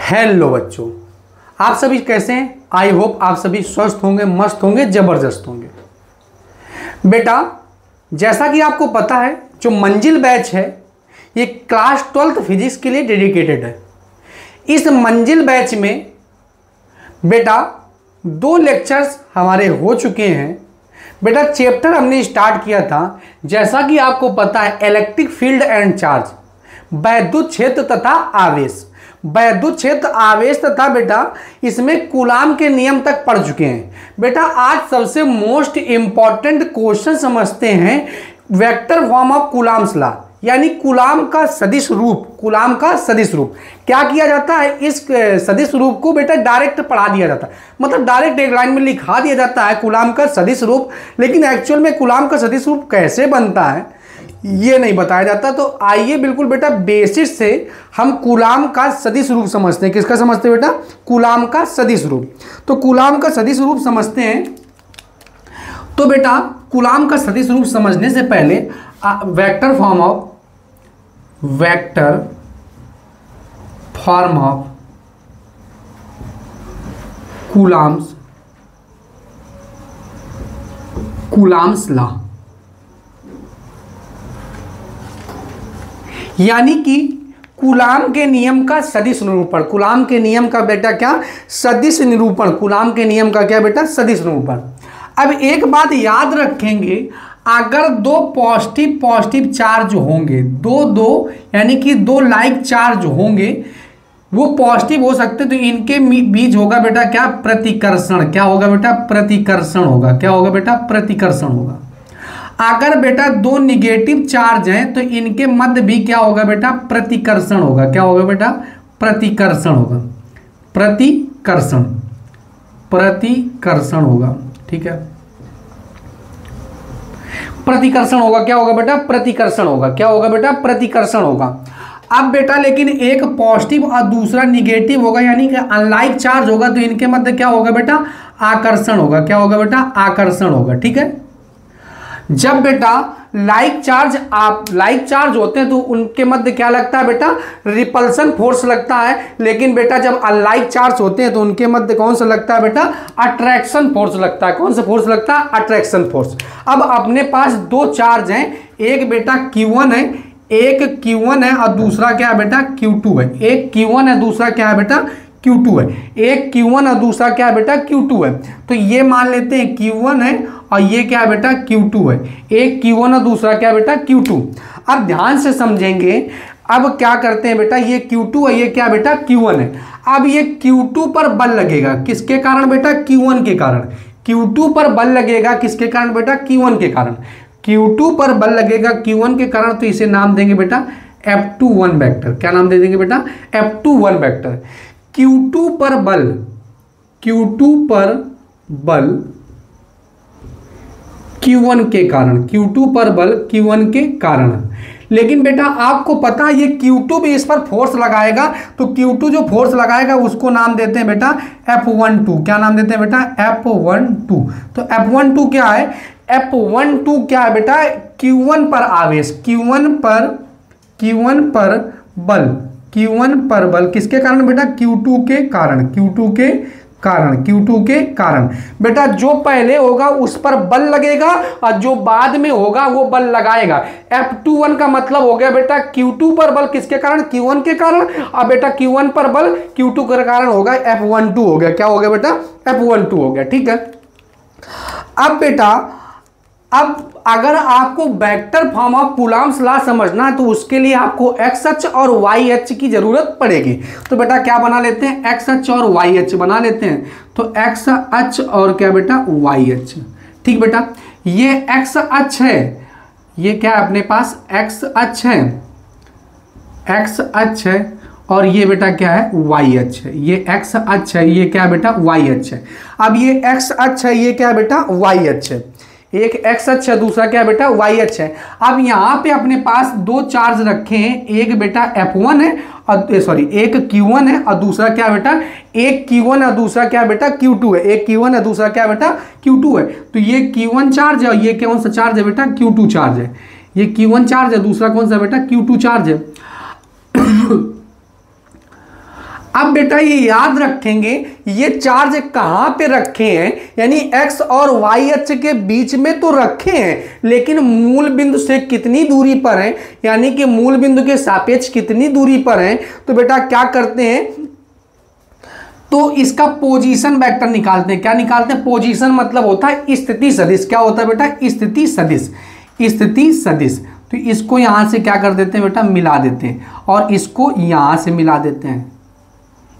Hello बच्चों, आप सभी कैसे हैं? आई होप आप सभी स्वस्थ होंगे, मस्त होंगे, जबरदस्त होंगे। बेटा, जैसा कि आपको पता है, जो मंजिल बैच है ये क्लास 12th फिजिक्स के लिए डेडिकेटेड है। इस मंजिल बैच में बेटा 2 लेक्चर्स हमारे हो चुके हैं। बेटा चैप्टर हमने स्टार्ट किया था, जैसा कि आपको पता है, इलेक्ट्रिक फील्ड एंड चार्ज, वैद्युत क्षेत्र तथा आवेश। वैद्युत क्षेत्र, आवेश तथा बेटा इसमें कूलाम के नियम तक पढ़ चुके हैं। बेटा आज सबसे मोस्ट इंपॉर्टेंट क्वेश्चन समझते हैं, vector form of coulombs law, यानी कूलाम का सदिश रूप। कूलाम का सदिश रूप क्या किया जाता है, इस सदिश रूप को बेटा डायरेक्ट पढ़ा दिया जाता है, मतलब डायरेक्ट एक लाइन में लिखा दिया जाता है कूलाम का सदिश रूप। लेकिन एक्चुअल में कूलाम का सदिश रूप कैसे बनता है ये नहीं बताया जाता। तो आइए बिल्कुल बेटा बेसिस से हम कूलाम का सदिश रूप समझते हैं। किसका समझते हैं बेटा? कूलाम का सदिश रूप। तो कूलाम का सदिश रूप समझते हैं। तो बेटा कूलाम का सदिश रूप समझने से पहले vector form of coulombs law, यानी कि कूलाम के नियम का सदिश निरूपण। कूलाम के नियम का बेटा क्या? सदिश निरूपण। कूलाम के नियम का क्या बेटा? सदिश निरूपण। अब एक बात याद रखेंगे, अगर 2 पॉजिटिव चार्ज होंगे, दो यानी कि 2 लाइक चार्ज होंगे, वो पॉजिटिव हो सकते, तो इनके बीच होगा बेटा क्या? प्रतिकर्षण। क्या होगा बेटा? प्रतिकर्षण होगा। क्या होगा बेटा? प्रतिकर्षण होगा। अगर बेटा 2 निगेटिव चार्ज हैं तो इनके मध्य भी क्या होगा बेटा? प्रतिकर्षण होगा। क्या होगा बेटा? प्रतिकर्षण होगा। प्रतिकर्षण होगा। ठीक है, प्रतिकर्षण होगा। क्या होगा बेटा? प्रतिकर्षण होगा। क्या होगा बेटा? प्रतिकर्षण होगा। अब बेटा लेकिन एक पॉजिटिव और दूसरा निगेटिव होगा, यानी कि अनलाइक चार्ज होगा, तो इनके मध्य क्या होगा बेटा? आकर्षण होगा। क्या होगा बेटा? आकर्षण होगा। ठीक है, जब बेटा लाइक चार्ज होते हैं तो उनके मध्य क्या लगता है बेटा? रिपल्सन फोर्स लगता है। लेकिन बेटा जब अनलाइक चार्ज होते हैं तो उनके मध्य कौन सा लगता है बेटा? अट्रैक्शन फोर्स लगता है। कौन सा फोर्स लगता है? Attraction force. अब अपने पास 2 चार्ज हैं, एक बेटा Q1 है, एक Q1 है और दूसरा क्या है बेटा? Q2 है। एक Q1 है, दूसरा क्या है बेटा? Q2 है। एक Q1 और दूसरा क्या है बेटा? Q2 है। तो ये मान लेते हैं Q1 है और ये क्या है बेटा? Q2 है। एक Q1 और दूसरा क्या है बेटा? Q2। अब ध्यान से समझेंगे, अब क्या करते हैं बेटा? ये Q2 है, ये क्या बेटा? Q1 है। अब ये Q2 पर बल लगेगा, किसके कारण बेटा? Q1 के कारण। Q2 पर बल लगेगा किसके कारण बेटा? Q1 के कारण। Q2 पर बल लगेगा Q1 के कारण, तो इसे नाम देंगे बेटा F21 वेक्टर। क्या नाम दे देंगे बेटा? F21 vector. Q2 पर बल Q1 के कारण। Q2 पर बल Q1 के कारण। लेकिन बेटा आपको पता है ये Q2 भी इस पर फोर्स लगाएगा, तो Q2 जो फोर्स लगाएगा उसको नाम देते हैं बेटा F12। क्या नाम देते हैं बेटा? F12। तो F12 क्या है? F12 क्या है बेटा? Q1 पर आवेश, Q1 पर बल किसके कारण बेटा? Q2 के कारण। Q2 के कारण बेटा जो पहले होगा उस पर बल लगेगा और जो बाद में होगा वो बल लगाएगा। F21 का मतलब हो गया बेटा Q2 पर बल किसके कारण? Q1 के कारण। और बेटा Q1 पर बल Q2 के कारण होगा, F12 हो गया। क्या हो गया बेटा? F12 हो गया। ठीक है, अब बेटा अगर आपको vector form of coulombs law समझना है तो उसके लिए आपको एक्स अक्ष और वाई अक्ष की जरूरत पड़ेगी। तो बेटा क्या बना लेते हैं? एक्स अक्ष और वाई अक्ष बना लेते हैं। तो एक्स अक्ष और क्या बेटा? वाई अक्ष। ठीक बेटा, ये एक्स अक्ष है, ये क्या है अपने पास? एक्स अक्ष है और ये बेटा क्या है? वाई अक्ष है। ये एक्स अक्ष है, ये क्या बेटा? वाई अक्ष है। अब ये एक्स अक्ष है, ये क्या बेटा? वाई अक्ष है। एक एक्स अक्ष है, दूसरा क्या बेटा? वाई अक्ष है। अब यहाँ पे अपने पास 2 चार्ज रखे हैं, एक बेटा F1 है और एक Q1 है और दूसरा क्या बेटा? एक Q1 है, दूसरा क्या बेटा? Q2 है। एक Q1 है, दूसरा क्या बेटा? Q2 है। तो ये Q1 चार्ज है और ये कौन सा चार्ज है बेटा? Q2 चार्ज है। ये Q1 चार्ज है, दूसरा कौन सा बेटा? Q2 चार्ज है। अब बेटा ये याद रखेंगे ये चार्ज कहां पे रखे हैं, यानी x और y अक्ष के बीच में तो रखे हैं, लेकिन मूल बिंदु से कितनी दूरी पर हैं, यानी कि मूल बिंदु के सापेक्ष कितनी दूरी पर हैं। तो बेटा क्या करते हैं, तो इसका पोजीशन वेक्टर निकालते हैं। क्या निकालते हैं, पोजीशन मतलब होता है स्थिति सदिश। क्या होता है बेटा, स्थिति सदिश, स्थिति सदिश। तो इसको यहां से क्या कर देते हैं बेटा, मिला देते हैं, और इसको यहां से मिला देते हैं,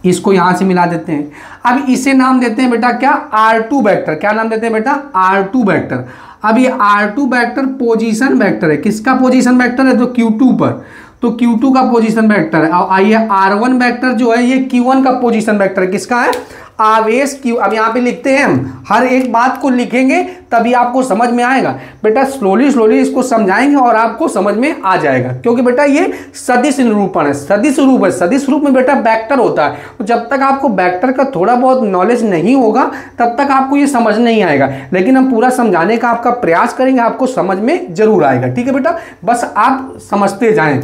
इसको यहां से मिला देते हैं। अब इसे नाम देते हैं बेटा क्या, R2 वेक्टर। क्या नाम देते हैं बेटा, R2 वेक्टर। अब ये R2 वेक्टर पोजीशन वेक्टर है। किसका पोजीशन वेक्टर है, तो Q2 पर, तो Q2 का पोजीशन वेक्टर है। और आइए R1 वेक्टर जो है ये Q1 का पोजीशन वेक्टर है। किसका है, आवेश Q। अब यहाँ पे लिखते हैं हम, हर एक बात को लिखेंगे तभी आपको समझ में आएगा बेटा। स्लोली स्लोली इसको समझाएंगे और आपको समझ में आ जाएगा, क्योंकि बेटा ये सदिश निरूपण है, सदिश रूप है। सदिश रूप में बेटा वेक्टर होता है, तो जब तक आपको वेक्टर का थोड़ा बहुत नॉलेज नहीं होगा तब तक आपको ये समझ नहीं आएगा, लेकिन हम पूरा समझाने का आपका प्रयास करेंगे, आपको समझ में जरूर आएगा। ठीक है बेटा, बस आप समझते जाएं।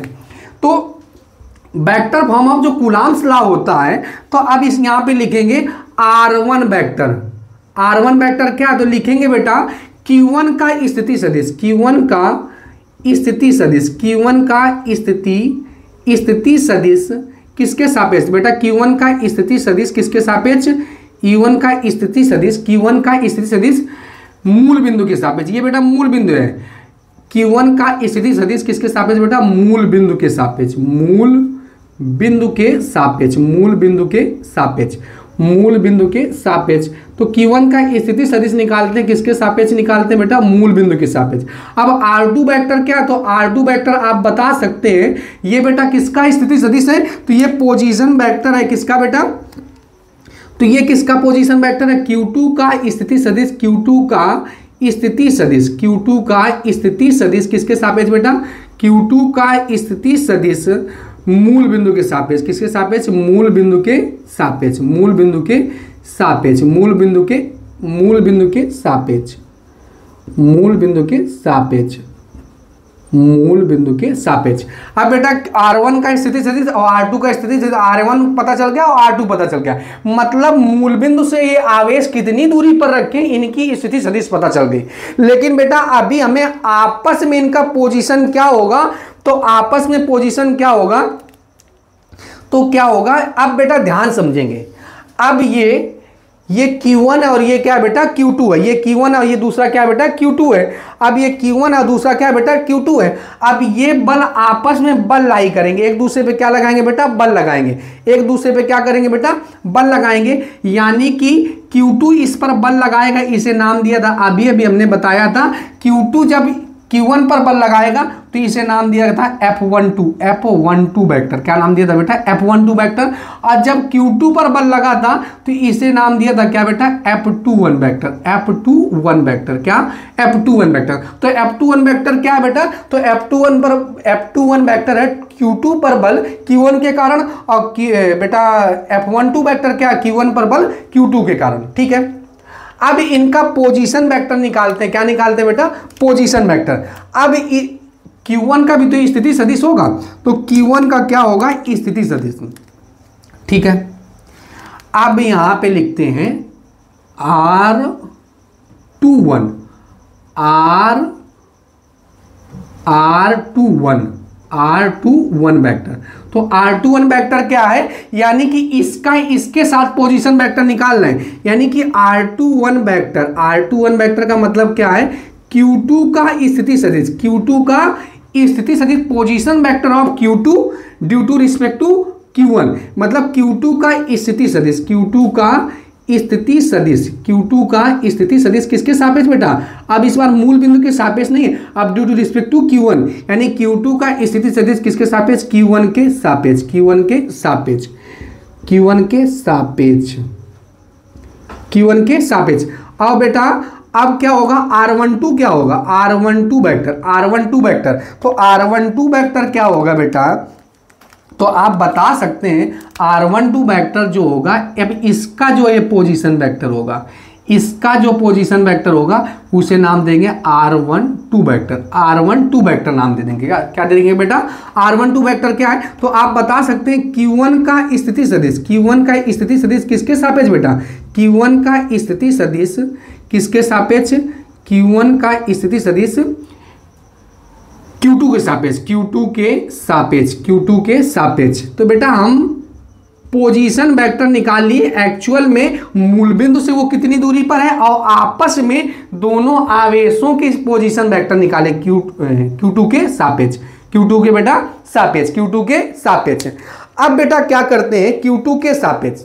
तो वेक्टर फॉर्म ऑफ जो कूलॉम्स लॉ होता है, तो अब इस यहाँ पे लिखेंगे R1 वेक्टर। R1 वेक्टर क्या, तो लिखेंगे बेटा Q1 का स्थिति सदिश, Q1 का स्थिति सदिश, Q1 का स्थिति सदिश किसके सापेक्ष बेटा, Q1 का स्थिति सदिश किसके सापेक्ष, E1 का स्थिति सदिश, Q1 का स्थिति सदिश मूल बिंदु के सापेक्ष। ये बेटा मूल बिंदु है, Q1 का स्थिति सदिश किसके सापेक्ष बेटा, मूल बिंदु के सापेक्ष, मूल बिंदु के सापेक्ष, मूल बिंदु के सापेक्ष, मूल बिंदु के सापेक्ष। तो Q1 का स्थिति सदिश निकालते हैं, किसके सापेक्ष निकालते हैं बेटा, मूल बिंदु के सापेक्ष। अब R2 वेक्टर क्या, तो R2 वेक्टर आप बता सकते हैं ये बेटा किसका स्थिति सदिश है, तो ये पोजीशन वेक्टर है। किसका बेटा, तो ये किसका पोजीशन वेक्टर है, Q2 का स्थिति सदिश, Q2 का स्थिति सदिश, Q2 का स्थिति सदिश किसके सापेक्ष बेटा, Q2 का स्थिति सदिश मूल बिंदु के सापेक्ष, किसके सापेक्ष, मूल बिंदु के सापेक्ष, मूल बिंदु के सापेक्ष, मूल बिंदु के सापेक्ष, मूल बिंदु के सापेक्ष, मूल बिंदु के सापेक्ष। अब बेटा R1 का स्थिति सदिश और R2 का स्थिति सदिश, R1 पता चल गया और R2 पता चल गया, मतलब मूल बिंदु से ये आवेश कितनी दूरी पर रखें इनकी स्थिति सदिश पता चल गई। लेकिन बेटा अभी हमें आपस में इनका पोजीशन क्या होगा, तो आपस में पोजीशन क्या होगा, तो क्या होगा, अब बेटा ध्यान समझेंगे। अब ये Q1 है और ये क्या है बेटा, Q2 है। ये Q1 है और ये दूसरा क्या है बेटा, Q2 है। अब ये Q1 है और दूसरा क्या है बेटा, Q2 है। अब ये बल आपस में बल लाई करेंगे, एक दूसरे पे क्या लगाएंगे बेटा, बल लगाएंगे, एक दूसरे पे क्या करेंगे बेटा, बल लगाएंगे। यानी कि Q2 इस पर बल लगाएगा, इसे नाम दिया था अभी हमने बताया था, Q2 जब Q1 पर बल लगाएगा तो इसे नाम दिया था F12 वेक्टर। क्या नाम दिया था बेटा, F12 वेक्टर। और जब Q2 पर बल लगा था तो इसे नाम दिया था क्या बेटा, F21 वेक्टर, F21 वेक्टर। क्या, F21 वेक्टर। तो F21 वेक्टर क्या है बेटा, तो F21 वेक्टर है Q2 पर बल Q1 के कारण, और बेटा F12 वेक्टर क्या, Q1 पर बल Q2 के कारण। ठीक है, अब इनका पोजीशन वेक्टर निकालते हैं। क्या निकालते हैं बेटा, पोजीशन वेक्टर। अब Q1 का भी तो स्थिति सदिश होगा, तो Q1 का क्या होगा, स्थिति सदिश। ठीक है, अब यहां पे लिखते हैं R21 वेक्टर। तो R21 वेक्टर क्या है, यानी कि इसके साथ पोजीशन वेक्टर निकाल रहे हैं, यानी कि R21 वेक्टर का मतलब क्या है, Q2 का स्थिति सदिश, Q2 का स्थिति सदिश position vector of Q2 due to respect to Q1, मतलब Q2 का स्थिति सदिश, Q2 का स्थिति सदिश किसके सापेक्ष बेटा, अब इस बार मूल बिंदु के सापेक्ष नहीं है, अब due to respect to Q1, यानी Q2 का स्थिति सदिश किसके सापेक्ष, Q1 के सापेक्ष, Q1 के सापेक्ष। अब बेटा अब क्या होगा, R12 क्या होगा, R12 वेक्टर। तो R12 वेक्टर क्या होगा बेटा, तो आप बता सकते हैं R12 वेक्टर जो होगा, अब इसका जो ये पोजीशन वेक्टर होगा, इसका जो पोजीशन वेक्टर होगा उसे नाम देंगे r12 वेक्टर, r12 वेक्टर नाम दे देंगे। क्या दे देंगे बेटा? r12 वेक्टर क्या है? तो आप बता सकते हैं q1 का स्थिति सदिश, q1 का स्थिति सदिश किसके सापेक्ष बेटा? q1 का स्थिति सदिश किसके सापेक्ष? q1 का स्थिति सदिश q2 के सापेक्ष, q2 के सापेक्ष, q2 के सापेक्ष। तो बेटा हम पोजीशन वेक्टर निकाल लिए, एक्चुअल में मूल बिंदु से वो कितनी दूरी पर है और आपस में दोनों आवेशों की पोजीशन वेक्टर निकाले Q2 के सापेक्ष, Q2 के बेटा सापेक्ष, Q2 के सापेक्ष। अब बेटा क्या करते हैं Q2 के सापेक्ष,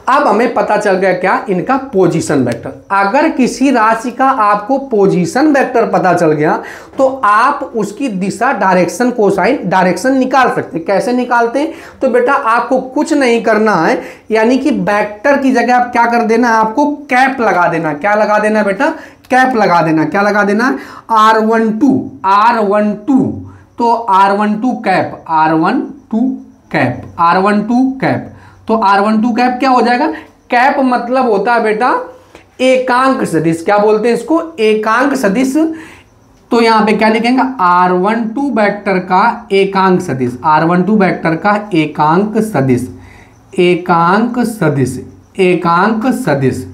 अब हमें पता चल गया क्या? इनका पोजीशन वेक्टर। अगर किसी राशि का आपको पोजीशन वेक्टर पता चल गया तो आप उसकी दिशा, डायरेक्शन, कोसाइन, डायरेक्शन निकाल सकते हैं। कैसे निकालते हैं? तो बेटा आपको कुछ नहीं करना है, यानी कि वेक्टर की जगह आप क्या कर देना है? आपको कैप लगा देना। क्या लगा देना बेटा? कैप लगा देना। क्या लगा देना? R12 तो R12 cap, R12 cap, R12 cap. तो R12 कैप क्या हो जाएगा? कैप मतलब होता है बेटा एकांक सदिश। क्या बोलते हैं इसको? एकांक सदिश। तो यहां पे क्या लिखेंगे? R12 वेक्टर का एकांक सदिश, R12 वेक्टर का एकांक सदिश, एकांक सदिश, एकांक सदिश,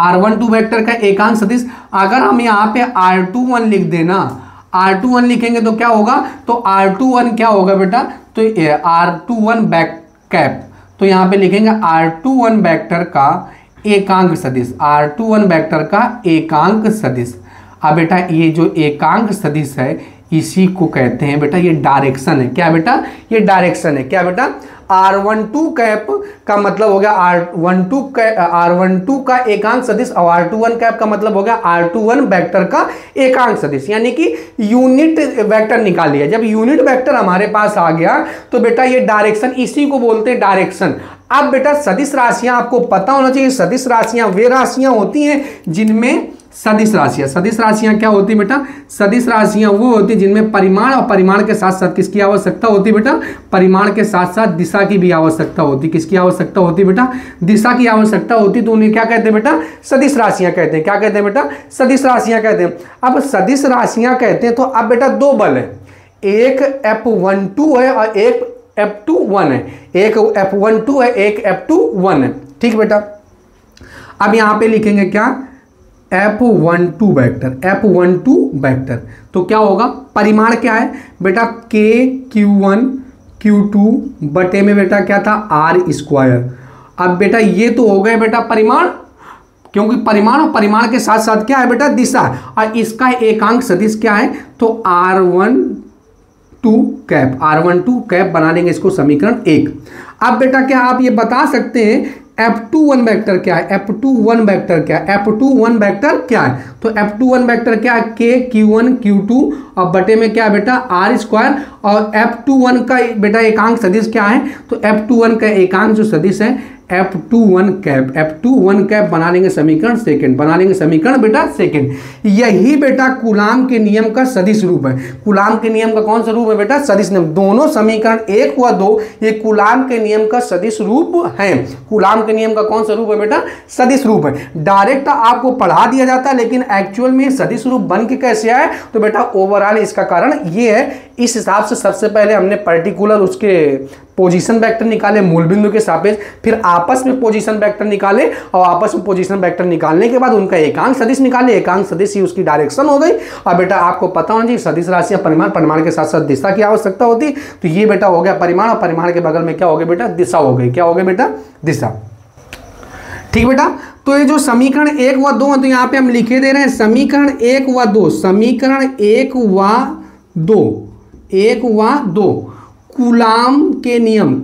R12 वेक्टर का एकांक सदिश। अगर हम यहां पे R21 लिख देना, R21 लिखेंगे तो क्या होगा? तो R21 क्या होगा बेटा? तो R21 बैक कैप, तो यहां पे लिखेंगे R21 वेक्टर का एकांक सदिश, R21 वेक्टर का एकांक सदिश। अब बेटा ये जो एकांक सदिश है इसी को कहते हैं बेटा, ये डायरेक्शन है। क्या बेटा? ये डायरेक्शन है। क्या बेटा? R12 कैप का मतलब हो गया R12 का एकांक सदिश और R21 कैप का मतलब हो गया R21 वेक्टर का एकांक सदिश, यानी कि यूनिट वेक्टर निकाल लिया। जब यूनिट वेक्टर हमारे पास आ गया तो बेटा ये डायरेक्शन, इसी को बोलते हैं डायरेक्शन। अब बेटा सदिश राशियां आपको पता होना चाहिए। सदिश राशियां वे राशियां होती हैं जिनमें सदिश राशियां क्या होती है बेटा? सदिश राशियां वो होती है जिनमें परिमाण और परिमाण के साथ साथ किसकी आवश्यकता होती है बेटा? परिमाण के साथ साथ दिशा की भी आवश्यकता होती है। किसकी आवश्यकता होती है बेटा? दिशा की आवश्यकता होती है। तो उन्हें क्या कहते हैं बेटा? सदिश राशियां कहते हैं। क्या कहते हैं बेटा? सदिश राशियां कहते हैं। अब सदिश राशियां कहते हैं तो अब बेटा दो बल है, एक F12 है और एक F21 है, एक F12 है, एक F21 है। ठीक बेटा? अब यहां पे लिखेंगे क्या? F12 vector, F12 vector. तो क्या होगा? परिमाण क्या है बेटा? K Q1 Q2 बटे में बेटा क्या था? R square. अब बेटा ये तो हो गए बेटा परिमाण, क्योंकि परिमाण और परिमाण के साथ साथ क्या है बेटा? दिशा। और इसका एकांक सदिश क्या है? तो R12 कैप, R12 कैप बना लेंगे इसको समीकरण 1। अब बेटा क्या आप ये बता सकते हैं F21 वेक्टर क्या है? F21 वेक्टर क्या है? F21 वेक्टर क्या है? तो F21 वेक्टर क्या है? K Q1 Q2 और बटे में क्या है बेटा? R square. और F21 का बेटा एकांक सदिश क्या है? तो F21 का एकांक जो सदिश है F21 कैप, F21 कैप बना लेंगे समीकरण सेकंड, बना लेंगे समीकरण बेटा सेकंड। यही बेटा कूलाम के नियम का सदिश रूप है। कूलाम के नियम का कौन सा रूप है बेटा? सदिश नियम। दोनों समीकरण 1 व 2 ये कूलाम के नियम का सदिश रूप है। कूलाम के नियम का कौन सा रूप है बेटा? सदिश रूप है। डायरेक्ट आपको पढ़ा दिया जाता है, लेकिन एक्चुअल में सदिश रूप बन के कैसे आए? तो बेटा ओवरऑल इसका कारण ये है। इस हिसाब से सबसे पहले हमने पर्टिकुलर उसके पोजीशन वेक्टर निकाले मूल बिंदु के सापेक्ष, फिर आपस में पोजीशन वेक्टर निकाले और आपस में पोजीशन वेक्टर निकालने के बाद उनका एकांक सदिश निकाले। एकांक सदिश ही उसकी डायरेक्शन हो गई। और बेटा आपको पता होना चाहिए सदिश राशियां परिमाण, परिमाण के साथ साथ दिशा की आवश्यकता होती है। तो ये बेटा हो गया परिमाण और परिमाण के बगल में क्या हो गया बेटा? दिशा हो गई। क्या हो गया बेटा? दिशा। ठीक बेटा? तो ये जो समीकरण 1 व 2 है तो यहाँ पे हम लिखे दे रहे हैं समीकरण 1 व 2, समीकरण 1 व 2, 1 व 2 कूलाम के नियम,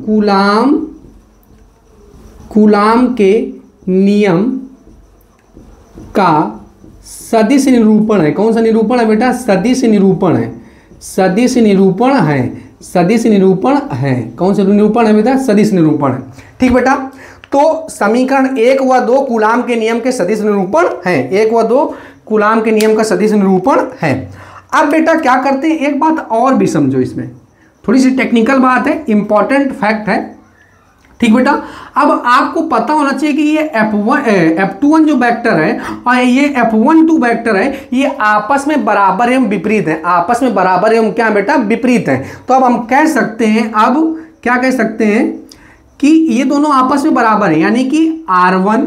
कूलाम के नियम का सदिश निरूपण है। कौन सा निरूपण है बेटा? सदिश निरूपण है। सदिश निरूपण है, सदिश निरूपण है। कौन सा निरूपण है बेटा? सदिश निरूपण है। ठीक बेटा? तो समीकरण 1 व 2 कूलाम के नियम के सदिश निरूपण है। 1 व 2 कूलाम के नियम का सदिश निरूपण है। अब बेटा क्या करते हैं, एक बात और भी समझो, इसमें थोड़ी सी टेक्निकल बात है, इंपॉर्टेंट फैक्ट है। ठीक बेटा। अब आपको पता होना चाहिए कि ये F21 जो वेक्टर है और ये F12 वेक्टर है, ये आपस में बराबर एवं विपरीत है, आपस में बराबर एवं क्या बेटा विपरीत है। तो अब हम कह सकते हैं, अब क्या कह सकते हैं कि ये दोनों आपस में बराबर है, यानी कि R1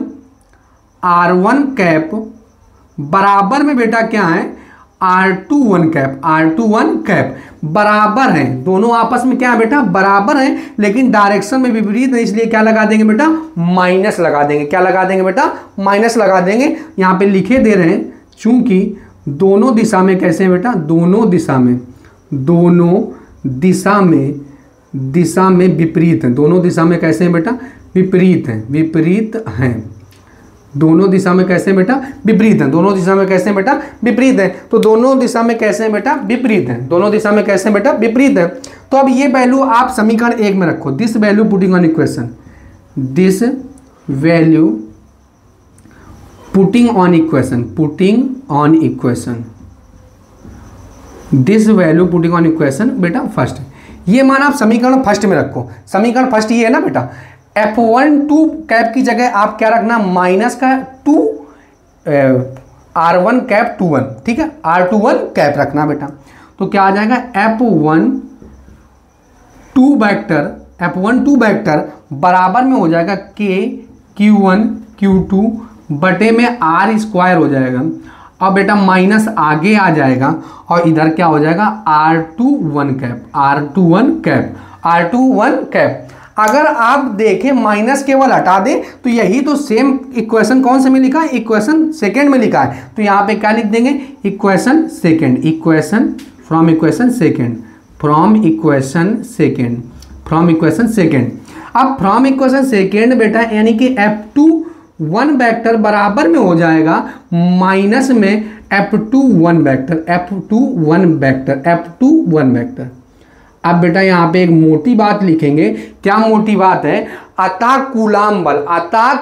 कैप बराबर में बेटा क्या है R21 कैप बराबर है, दोनों आपस में क्या है बेटा बराबर है, लेकिन डायरेक्शन में विपरीत है, इसलिए क्या लगा देंगे बेटा माइनस लगा देंगे। क्या लगा देंगे बेटा माइनस लगा देंगे। यहां पे लिखे दे रहे हैं चूंकि दोनों दिशा में कैसे है बेटा, दोनों दिशा में विपरीत है, दोनों दिशा में कैसे हैं बेटा विपरीत हैं, दोनों दिशा में कैसे हैं बेटा विपरीत हैं, दोनों दिशा में कैसे हैं बेटा विपरीत हैं। तो दोनों दिशा में कैसे हैं बेटा विपरीत हैं, दोनों दिशा में कैसे हैं बेटा विपरीत हैं। तो अब ये वैल्यू आप समीकरण 1 में रखो, this value putting on equation, this value putting on equation, this value putting on equation बेटा फर्स्ट, ये मान आप समीकरण फर्स्ट में रखो। समीकरण फर्स्ट ये है ना बेटा, F12 कैप की जगह आप क्या रखना माइनस का 2 R1 कैप 21, ठीक है R21 कैप रखना बेटा। तो क्या आ जाएगा F12 वेक्टर बराबर में हो जाएगा K Q1 Q2 बटे में R स्क्वायर हो जाएगा, और बेटा माइनस आगे आ जाएगा और इधर क्या हो जाएगा R21 कैप। अगर आप देखें माइनस केवल हटा दें तो यही तो सेम इक्वेशन कौन से में लिखा है, इक्वेशन सेकंड में लिखा है। तो यहाँ पे क्या लिख देंगे equation second, from equation second. अब फ्रॉम इक्वेशन सेकंड बेटा यानी कि F21 वेक्टर बराबर में हो जाएगा माइनस में F21 वेक्टर। अब बेटा यहाँ पे एक मोटी बात लिखेंगे, क्या मोटी बात है, अतः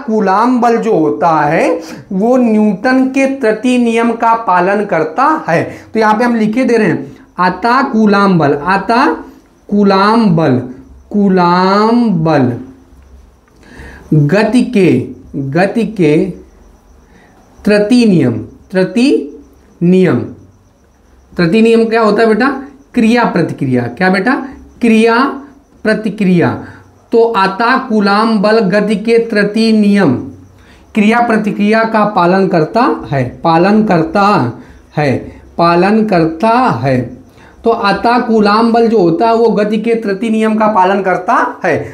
कूलाम बल जो होता है वो न्यूटन के तृतीय नियम का पालन करता है। तो यहाँ पे हम लिखे दे रहे हैं अतः कूलाम बल गति के तृतीय नियम क्या होता है बेटा क्रिया प्रतिक्रिया। तो अतः कूलाम बल गति के तृतीय नियम क्रिया प्रतिक्रिया का पालन करता है। तो अतः कूलाम बल जो होता है वो गति के तृतीय नियम का पालन करता है,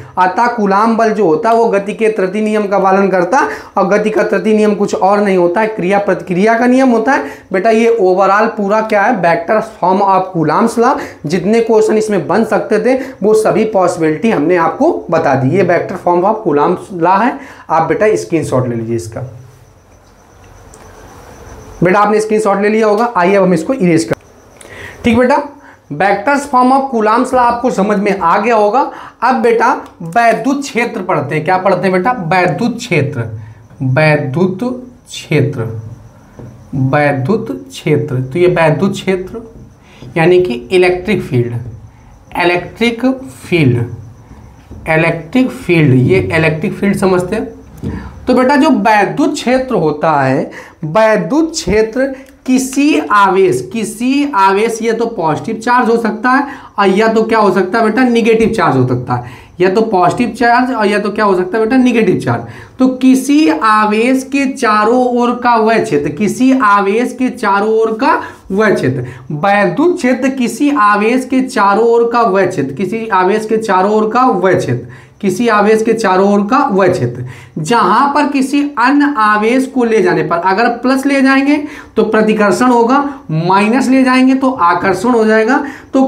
और गति का तृतीय नियम कुछ और नहीं होता है, क्रिया प्रतिक्रिया का नियम होता है। बेटा ये ओवरऑल पूरा क्या है vector form of coulombs law, जितने क्वेश्चन इसमें बन सकते थे वो सभी पॉसिबिलिटी हमने आपको बता दी। ये vector form of coulombs law है, आप बेटा स्क्रीनशॉट ले लीजिए इसका। बेटा आपने स्क्रीनशॉट ले लिया होगा, आइए अब हम इसको इरेज कर, ठीक बेटा। Vectors form of coulombs law आपको समझ में आ गया होगा। अब बेटा वैद्युत क्षेत्र पढ़ते हैं, क्या पढ़ते हैं बेटा वैद्युत क्षेत्र। तो ये वैद्युत क्षेत्र यानी कि इलेक्ट्रिक फील्ड, ये इलेक्ट्रिक फील्ड समझते हैं। तो बेटा जो वैद्युत क्षेत्र होता है, वैद्युत क्षेत्र किसी आवेश या तो पॉजिटिव चार्ज हो सकता है और या तो क्या हो सकता है बेटा निगेटिव चार्ज हो सकता है, या तो पॉजिटिव चार्ज और या तो क्या हो सकता है बेटा निगेटिव चार्ज। तो किसी आवेश के चारों ओर का वह क्षेत्र, वैद्युत क्षेत्र किसी आवेश के चारों ओर का वह क्षेत्र, जहां पर किसी अन्य आवेश को ले जाने पर, अगर प्लस ले जाएंगे तो प्रतिकर्षण होगा, माइनस ले जाएंगे तो आकर्षण हो जाएगा। तो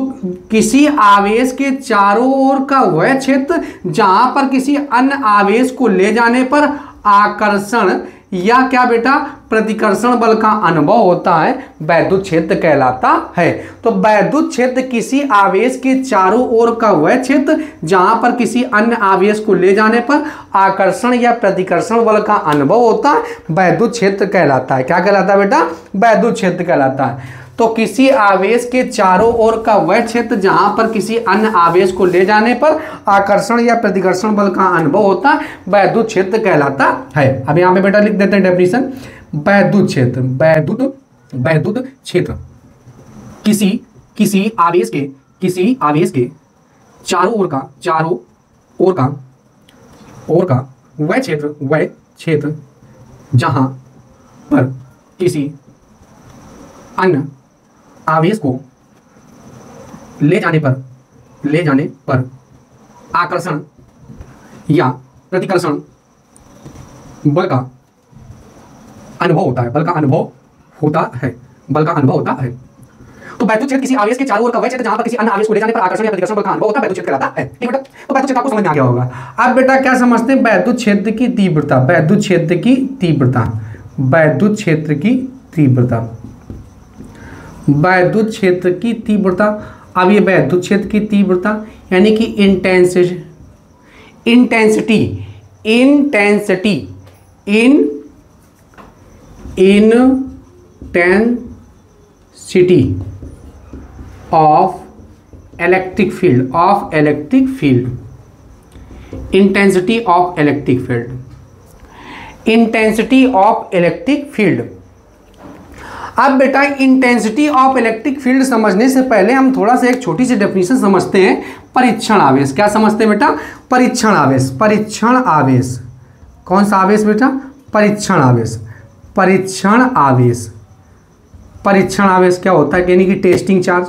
किसी आवेश के चारों ओर का वह क्षेत्र जहां पर किसी अन्य आवेश को ले जाने पर आकर्षण या क्या बेटा प्रतिकर्षण बल का अनुभव होता है, वैद्युत क्षेत्र कहलाता है। तो वैद्युत क्षेत्र किसी आवेश के चारों ओर का वह क्षेत्र जहां पर किसी अन्य आवेश को ले जाने पर आकर्षण या प्रतिकर्षण बल का अनुभव होता है, वैद्युत क्षेत्र कहलाता है। क्या कहलाता है बेटा वैद्युत क्षेत्र कहलाता है। तो तो किसी आवेश के चारों ओर का वह क्षेत्र जहां पर किसी अन्य आवेश को ले जाने पर आकर्षण या प्रतिकर्षण बल का अनुभव होता है, वैद्युत क्षेत्र कहलाता है। अब यहां पे बेटा लिख देते हैं डेफिनेशन। वैद्युत क्षेत्र, वैद्युत क्षेत्र किसी आवेश के चारों ओर का वह क्षेत्र जहां पर किसी अन्य आवेश को ले जाने पर आकर्षण या प्रतिकर्षण बल का अनुभव होता है। तो वैद्युत क्षेत्र किसी आवेश के चारों ओर का वह क्षेत्र जहां पर किसी अन्य आवेश को ले जाने पर आकर्षण या प्रतिकर्षण बल का अनुभव होता है, वैद्युत क्षेत्र कहलाता है। ठीक बेटा, तो वैद्युत क्षेत्र आपको समझ में आ गया होगा। अब बेटा क्या समझते हैं? वैद्युत क्षेत्र की तीव्रता, वैद्युत क्षेत्र की तीव्रता, वैद्युत क्षेत्र की तीव्रता, वैद्युत क्षेत्र की तीव्रता। अब ये वैद्युत क्षेत्र की तीव्रता यानी कि intensity of electric field, intensity of electric field. अब बेटा इंटेंसिटी ऑफ इलेक्ट्रिक फील्ड समझने से पहले हम थोड़ा सा एक छोटी सी डेफिनेशन समझते हैं। परीक्षण आवेश क्या समझते हैं बेटा? परीक्षण आवेश कौन सा आवेश बेटा? परीक्षण आवेश क्या होता है? यानी कि टेस्टिंग चार्ज।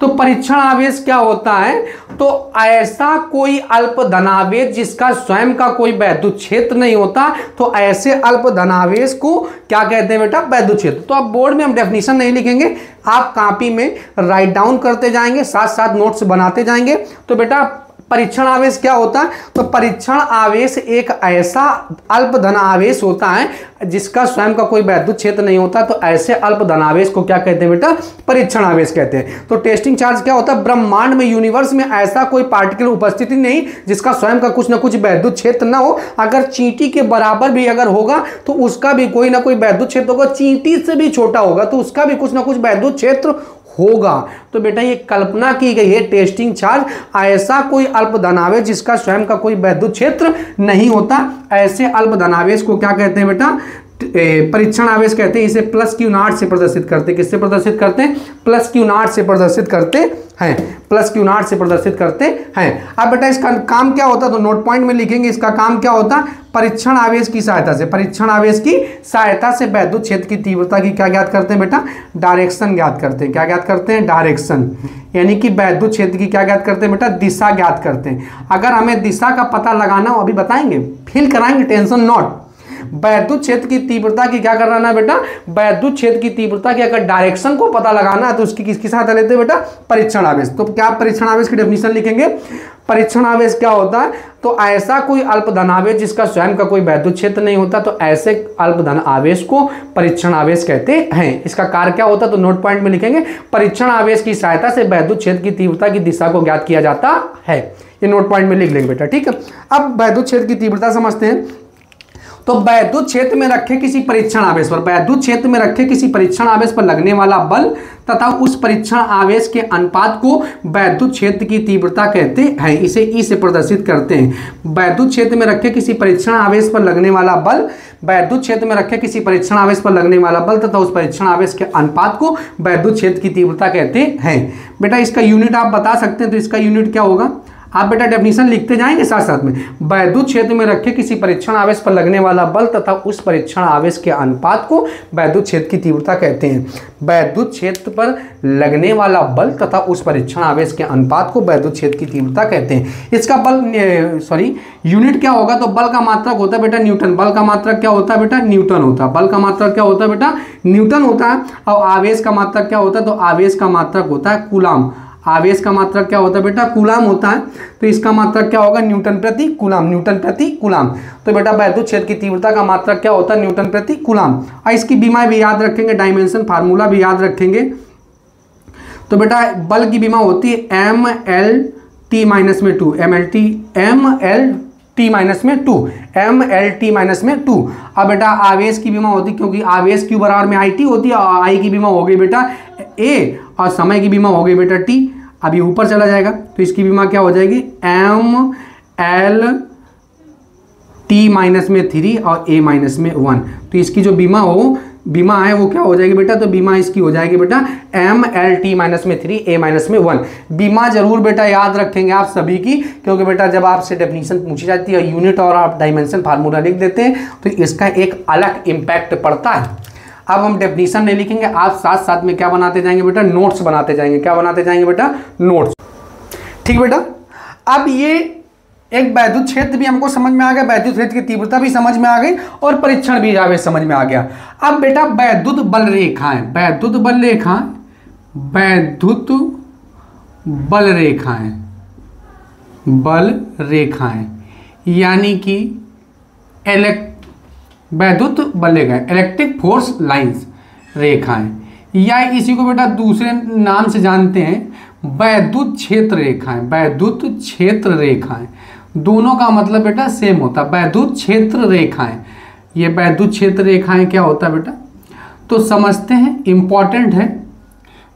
तो परीक्षण आवेश क्या होता है? तो ऐसा कोई अल्प धनावेश जिसका स्वयं का कोई वैद्युत क्षेत्र नहीं होता, तो ऐसे अल्प धनावेश को क्या कहते हैं बेटा? वैद्युत क्षेत्र। तो अब बोर्ड में हम डेफिनेशन नहीं लिखेंगे, आप कॉपी में राइट डाउन करते जाएंगे, साथ साथ नोट्स बनाते जाएंगे। तो बेटा परीक्षण आवेश क्या होता है? तो परीक्षण आवेश एक ऐसा अल्प धन आवेश होता है जिसका स्वयं का कोई वैद्युत क्षेत्र नहीं होता, तो ऐसे अल्प धनावेश को क्या कहते हैं बेटा? परीक्षण आवेश कहते हैं। तो टेस्टिंग चार्ज क्या होता है? ब्रह्मांड में, यूनिवर्स में ऐसा कोई पार्टिकल उपस्थिति नहीं जिसका स्वयं का कुछ ना कुछ वैद्युत क्षेत्र ना हो। अगर चींटी के बराबर भी अगर होगा तो उसका भी कोई ना कोई वैद्युत क्षेत्र होगा, चींटी से भी छोटा होगा तो उसका भी कुछ ना कुछ वैद्युत क्षेत्र होगा। तो बेटा ये कल्पना की गई है टेस्टिंग चार्ज ऐसा कोई अल्प धनावेश जिसका स्वयं का कोई वैद्युत क्षेत्र नहीं होता, ऐसे अल्प धनावेश को क्या कहते हैं बेटा? परीक्षण आवेश कहते हैं। इसे प्लस क्यू नॉट से प्रदर्शित करते हैं। किससे प्रदर्शित करते हैं? प्लस क्यू नॉट से प्रदर्शित करते हैं, प्लस क्यू नॉट से प्रदर्शित करते हैं। अब बेटा इसका काम क्या होता है? तो नोट पॉइंट में लिखेंगे इसका काम क्या होता है? परीक्षण आवेश की सहायता से, परीक्षण आवेश की सहायता से वैद्युत क्षेत्र की तीव्रता की क्या ज्ञात करते हैं बेटा? डायरेक्शन ज्ञात करते हैं। क्या ज्ञात करते हैं? डायरेक्शन, यानी कि वैद्युत क्षेत्र की क्या ज्ञात करते हैं बेटा? दिशा ज्ञात करते हैं। अगर हमें दिशा का पता लगाना हो, अभी बताएंगे, फील कराएंगे, टेंशन नॉट। वैद्युत क्षेत्र की तीव्रता की क्या करना है बेटा? वैद्युत क्षेत्र की तीव्रता की अगर डायरेक्शन को पता लगाना है तो उसकी किसकी सहायता लेते हैं बेटा? परीक्षण आवेश। तो क्या परीक्षण आवेश की डेफिनेशन लिखेंगे? परीक्षण आवेश क्या होता है? तो ऐसा कोई अल्प धन आवेश जिसका स्वयं का कोई वैद्युत क्षेत्र नहीं होता, तो ऐसे अल्प धन आवेश को परीक्षण आवेश कहते हैं। इसका कार्य क्या होता है? तो नोट पॉइंट में लिखेंगे परीक्षण आवेश की सहायता से वैद्युत क्षेत्र की तीव्रता की दिशा को ज्ञात किया जाता है। ये नोट पॉइंट में लिख लेंगे बेटा, ठीक है। अब वैद्युत क्षेत्र की तीव्रता समझते हैं। तो वैद्युत क्षेत्र में रखे किसी परीक्षण आवेश पर, वैद्युत क्षेत्र में रखे किसी परीक्षण आवेश पर लगने वाला बल तथा उस परीक्षण आवेश के अनुपात को वैद्युत क्षेत्र की तीव्रता कहते हैं। इसे ई से प्रदर्शित करते हैं। वैद्युत क्षेत्र में रखे किसी परीक्षण आवेश पर लगने वाला बल, वैद्युत क्षेत्र में रखे किसी परीक्षण आवेश पर लगने वाला बल तथा उस परीक्षण आवेश के अनुपात को वैद्युत क्षेत्र की तीव्रता कहते हैं। बेटा इसका यूनिट आप बता सकते हैं, तो इसका यूनिट क्या होगा? आप बेटा डेफिनेशन लिखते जाएंगे साथ साथ में। वैद्युत क्षेत्र में रखे किसी परीक्षण आवेश पर लगने वाला बल तथा उस परीक्षण आवेश के अनुपात को वैद्युत क्षेत्र की तीव्रता कहते हैं। वैद्युत क्षेत्र पर लगने वाला बल तथा उस परीक्षण आवेश के अनुपात को वैद्युत क्षेत्र की तीव्रता कहते हैं। इसका यूनिट क्या होगा? तो बल का मात्रक होता है बेटा न्यूटन। बल का मात्रक क्या होता है बेटा? न्यूटन होता है। बल का मात्रक क्या होता है बेटा? न्यूटन होता है। और आवेश का मात्रक क्या होता है? तो आवेश का मात्रक होता है कूलाम। आवेश का मात्रक क्या होता है बेटा? कूलाम होता है। तो इसका मात्रक क्या होगा? न्यूटन प्रति कूलाम, न्यूटन प्रति कूलाम। तो बेटा वैद्युत क्षेत्र की तीव्रता का मात्रक क्या होता है? न्यूटन प्रति कूलाम। और इसकी बीमा भी याद रखेंगे, डायमेंशन फार्मूला भी याद रखेंगे। तो बेटा बल की बीमा होती है MLT माइनस में 2, MLT माइनस में 2। अब बेटा आवेश की बीमा होती है, क्योंकि आवेश Q बराबर में IT होती है, और I की बीमा हो गई बेटा ए और समय की बीमा हो गई बेटा टी। अब ये ऊपर चला जाएगा तो इसकी बीमा क्या हो जाएगी, एम एल टी माइनस में 3 और ए माइनस में 1। तो इसकी जो बीमा है वो क्या हो जाएगी बेटा, तो बीमा इसकी हो जाएगी बेटा एम एल टी माइनस में 3 ए माइनस में 1। बीमा जरूर बेटा याद रखेंगे आप सभी की, क्योंकि बेटा जब आपसे डेफिनेशन पूछी जाती है यूनिट और आप डायमेंशन फार्मूला लिख देते हैं तो इसका एक अलग इम्पैक्ट पड़ता है। अब हम डेफिनेशन नहीं लिखेंगे, आप साथ साथ में क्या बनाते जाएंगे बेटा, नोट्स बनाते जाएंगे। क्या बनाते जाएंगे बेटा, नोट्स। ठीक बेटा। अब ये एक वैद्युत क्षेत्र भी हमको समझ में आ गया, वैद्युत क्षेत्र की तीव्रता भी समझ में आ गई और परीक्षण भी जावे समझ में आ गया। अब बेटा वैद्युत बल रेखाएं, वैद्युत बल रेखाएं, वैद्युत बल रेखाएं, बल रेखाएं यानी कि वैद्युत बल रेखाएं, इलेक्ट्रिक फोर्स लाइंस रेखाएं, या इसी को बेटा दूसरे नाम से जानते हैं वैद्युत क्षेत्र रेखाएं। वैद्युत क्षेत्र रेखाएं, दोनों का मतलब बेटा सेम होता है, वैद्युत क्षेत्र रेखाएं। ये वैद्युत क्षेत्र रेखाएं क्या होता है बेटा, तो समझते हैं, इंपॉर्टेंट है,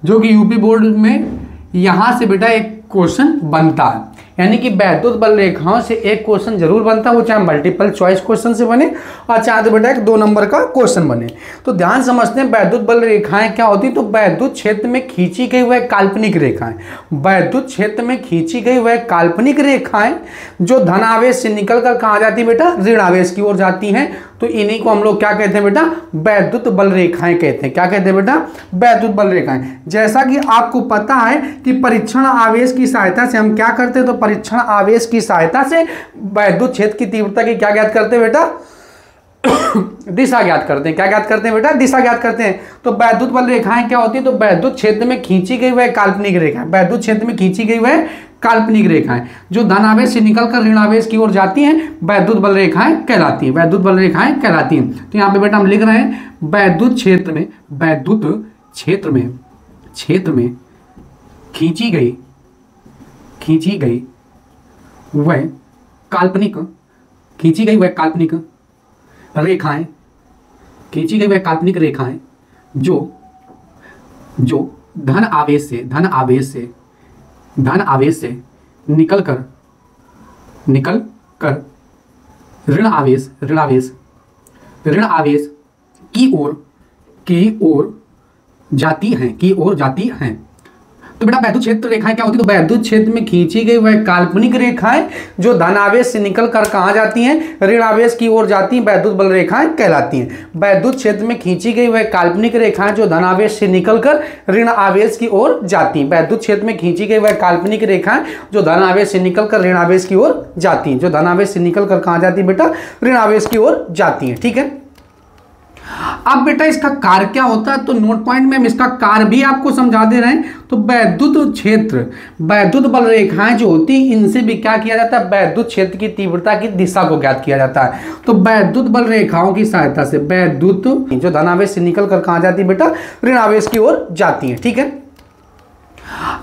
जो कि यूपी बोर्ड में यहां से बेटा एक क्वेश्चन बनता है। यानी कि वैद्युत बल रेखाओं से एक क्वेश्चन जरूर बनता है, वो चाहे मल्टीपल चॉइस क्वेश्चन से बने और चाहे तो बेटा एक 2 नंबर का क्वेश्चन बने। तो ध्यान समझते हैं वैद्युत बल रेखाएं क्या होती, तो वैद्युत क्षेत्र में खींची गई वह काल्पनिक रेखाएं, वैद्युत क्षेत्र में खींची गई वह काल्पनिक रेखाएं जो धनावेश से निकलकर कहाँ जाती बेटा, ऋण आवेश की ओर जाती हैं। तो इन्हीं को हम लोग क्या कहते हैं बेटा, वैद्युत बल रेखाएं कहते हैं। क्या कहते हैं बेटा, वैद्युत बल रेखाएं। जैसा कि आपको पता है कि परीक्षण आवेश की सहायता से हम क्या करते हैं, तो परीक्षण आवेश की सहायता से वैद्युत क्षेत्र की तीव्रता की क्या ज्ञात करते हैं बेटा, दिशा ज्ञात करते हैं। क्या ज्ञात करते हैं बेटा, दिशा ज्ञात करते हैं। तो वैद्युत बल रेखाएं क्या होती है, तो वैद्युत क्षेत्र में खींची गई वह काल्पनिक रेखाएं, वैद्युत क्षेत्र में खींची गई वह काल्पनिक रेखाएं जो धनावेश से निकलकर ऋणावेश की ओर जाती हैं, वैद्युत बल रेखाएं कहलाती हैं, वैद्युत बल रेखाएं कहलाती हैं। तो यहाँ पे बेटा हम लिख रहे हैं वैद्युत क्षेत्र में, वैद्युत क्षेत्र में खींची गई वह काल्पनिक रेखाएं, जो धन आवेश से निकल कर ऋण आवेश की ओर जाती हैं। तो बेटा वैद्युत क्षेत्र रेखाएं क्या होती है, तो वैद्युत क्षेत्र में खींची गई वह काल्पनिक रेखाएं जो धनावेश से निकलकर कहाँ जाती हैं, ऋण आवेश की ओर जाती हैं, वैद्युत बल रेखाएं कहलाती हैं। वैद्युत क्षेत्र में खींची गई वह काल्पनिक रेखाएं जो धनावेश से निकलकर ऋण आवेश की ओर जाती हैं, वैद्युत क्षेत्र में खींची गई वह काल्पनिक रेखाएं जो धनावेश से निकलकर ऋण आवेश की ओर जाती हैं, जो धनावेश से निकलकर कहाँ जाती है बेटा, ऋण आवेश की ओर जाती हैं। ठीक है। अब बेटा इसका कार्य क्या होता है, तो नोट पॉइंट में हम इसका कार्य भी आपको समझा दे रहे हैं। तो वैद्युत क्षेत्र, वैद्युत बल रेखाएं जो होती हैं इनसे भी क्या किया जाता है, वैद्युत क्षेत्र की तीव्रता की दिशा को ज्ञात किया जाता है। तो वैद्युत बल रेखाओं की सहायता से वैद्युत जो धनावेश से निकल कर कहाँ जाती है बेटा, ऋण आवेश की ओर जाती है। ठीक है।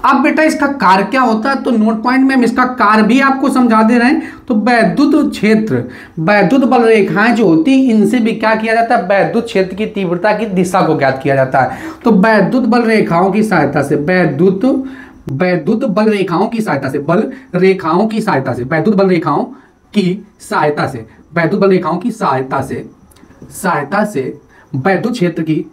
अब बेटा इसका कार्य क्या होता है, तो नोट पॉइंट में हम इसका कार्य भी आपको समझा दे रहे हैं। तो वैद्युत क्षेत्र, वैद्युत बल रेखाएं जो होती हैं इनसे भी क्या किया जाता है, वैद्युत क्षेत्र की तीव्रता की दिशा को ज्ञात किया जाता है। तो वैद्युत बल रेखाओं की सहायता से वैद्युत बल रेखाओं की सहायता से वैद्युत बल रेखाओं की सहायता से वैद्युत क्षेत्र की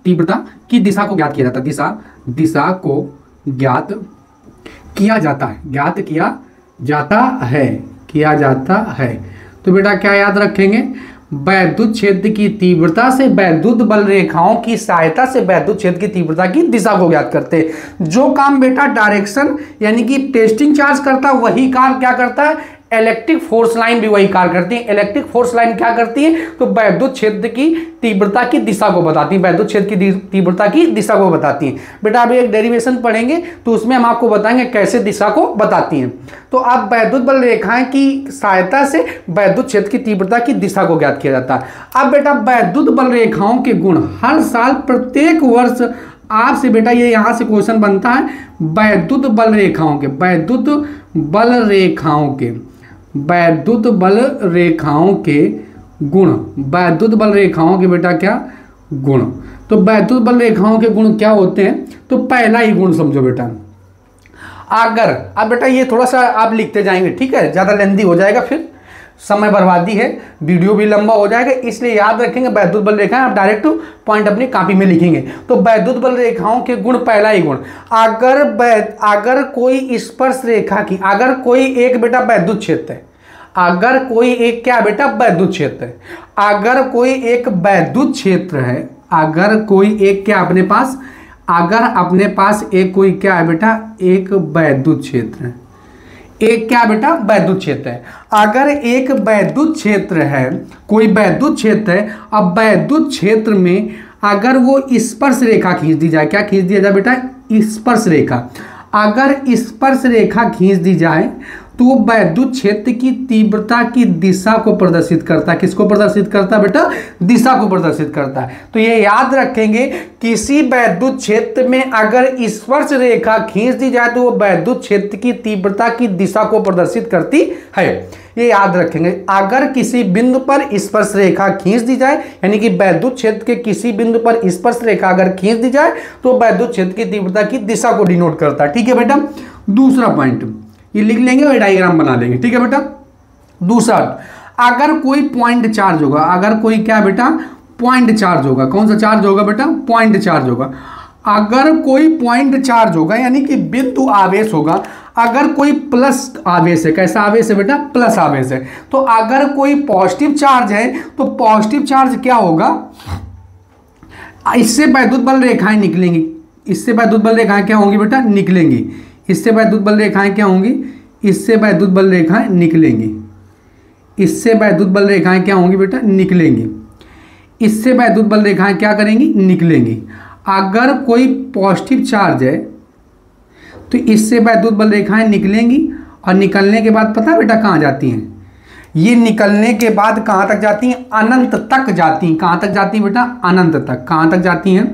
तीव्रता की दिशा को ज्ञात किया जाता है, दिशा को ज्ञात किया जाता है। तो बेटा क्या याद रखेंगे, वैद्युत क्षेत्र की तीव्रता से वैद्युत बल रेखाओं की सहायता से वैद्युत क्षेत्र की तीव्रता की दिशा को ज्ञात करते हैं। जो काम बेटा डायरेक्शन यानी कि टेस्टिंग चार्ज करता है वही काम क्या करता है, इलेक्ट्रिक फोर्स लाइन भी वही कार्य करती है। इलेक्ट्रिक फोर्स लाइन क्या करती है, तो वैद्युत क्षेत्र की तीव्रता की दिशा को बताती है, वैद्युत क्षेत्र की तीव्रता की दिशा को बताती है। बेटा अभी एक डेरिवेशन पढ़ेंगे तो उसमें हम आपको बताएंगे कैसे दिशा को बताती हैं। तो अब वैद्युत बल रेखाएं की सहायता से वैद्युत क्षेत्र की तीव्रता की दिशा को ज्ञात किया जाता है। अब बेटा वैद्युत बल रेखाओं के गुण हर साल प्रत्येक वर्ष आपसे बेटा ये यहां से क्वेश्चन बनता है, वैद्युत बल रेखाओं के गुण, वैद्युत बल रेखाओं के बेटा क्या गुण। तो वैद्युत बल रेखाओं के गुण क्या होते हैं, तो पहला ही गुण समझो बेटा, अगर, अब बेटा ये थोड़ा सा आप लिखते जाएंगे, ठीक है, ज़्यादा लेंदी हो जाएगा, फिर समय बर्बादी है, वीडियो भी लंबा हो जाएगा, इसलिए याद रखेंगे वैद्युत बल रेखाएं आप डायरेक्ट पॉइंट अपनी कॉपी में लिखेंगे। तो वैद्युत बल रेखाओं के गुण, पहला ही गुण, अगर कोई स्पर्श रेखा की, अगर कोई एक बेटा वैद्युत क्षेत्र है, अगर कोई एक क्या बेटा वैद्युत क्षेत्र है, अगर कोई एक वैद्युत क्षेत्र है, अगर कोई एक क्या अपने पास, अगर अपने पास एक कोई क्या है बेटा, एक वैद्युत क्षेत्र है, एक क्या बेटा वैद्युत क्षेत्र है, अगर एक वैद्युत क्षेत्र है, कोई वैद्युत क्षेत्र है, अब वैद्युत क्षेत्र में अगर वो स्पर्श रेखा खींच दी जाए, क्या खींच दिया जाए बेटा, स्पर्श रेखा, अगर स्पर्श रेखा खींच दी जाए तो वो वैद्युत क्षेत्र की तीव्रता की दिशा को प्रदर्शित करता है, किसको प्रदर्शित करता है बेटा, दिशा को प्रदर्शित करता है। तो ये याद रखेंगे, किसी वैद्युत क्षेत्र में अगर स्पर्श रेखा खींच दी जाए तो वो वैद्युत क्षेत्र की तीव्रता की दिशा को प्रदर्शित करती है, ये याद रखेंगे। अगर किसी बिंदु पर स्पर्श रेखा खींच दी जाए, यानी कि वैद्युत क्षेत्र के किसी बिंदु पर स्पर्श रेखा अगर खींच दी जाए तो वैद्युत क्षेत्र की तीव्रता की दिशा को डिनोट करता है, ठीक है बेटा। दूसरा पॉइंट ये लिख लेंगे और डायग्राम बना लेंगे, ठीक है बेटा। दूसरा, अगर कोई पॉइंट चार्ज होगा, अगर कोई क्या बेटा पॉइंट चार्ज होगा, कौन सा चार्ज होगा बेटा, पॉइंट चार्ज होगा, अगर कोई पॉइंट चार्ज होगा यानी कि बिंदु आवेश होगा, अगर कोई प्लस आवेश है, कैसा आवेश है बेटा, प्लस आवेश है, तो अगर कोई पॉजिटिव चार्ज है तो पॉजिटिव चार्ज क्या होगा, इससे वैद्युत बल रेखाएं निकलेंगी, इससे वैद्युत बल रेखाएं क्या होंगी बेटा, निकलेंगी, इससे वैद्युत बल रेखाएं क्या होंगी, इससे वैद्युत बल रेखाएं निकलेंगी, इससे वैद्युत बल रेखाएं क्या होंगी बेटा, निकलेंगी, इससे वैद्युत बल रेखाएं क्या करेंगी, निकलेंगी। अगर कोई पॉजिटिव चार्ज है तो इससे वैद्युत बल रेखाएं निकलेंगी और निकलने के बाद पता है बेटा कहाँ जाती हैं, ये निकलने के बाद कहाँ तक जाती हैं, अनंत तक जाती हैं। कहाँ तक जाती हैं बेटा, अनंत तक। कहाँ तक जाती हैं,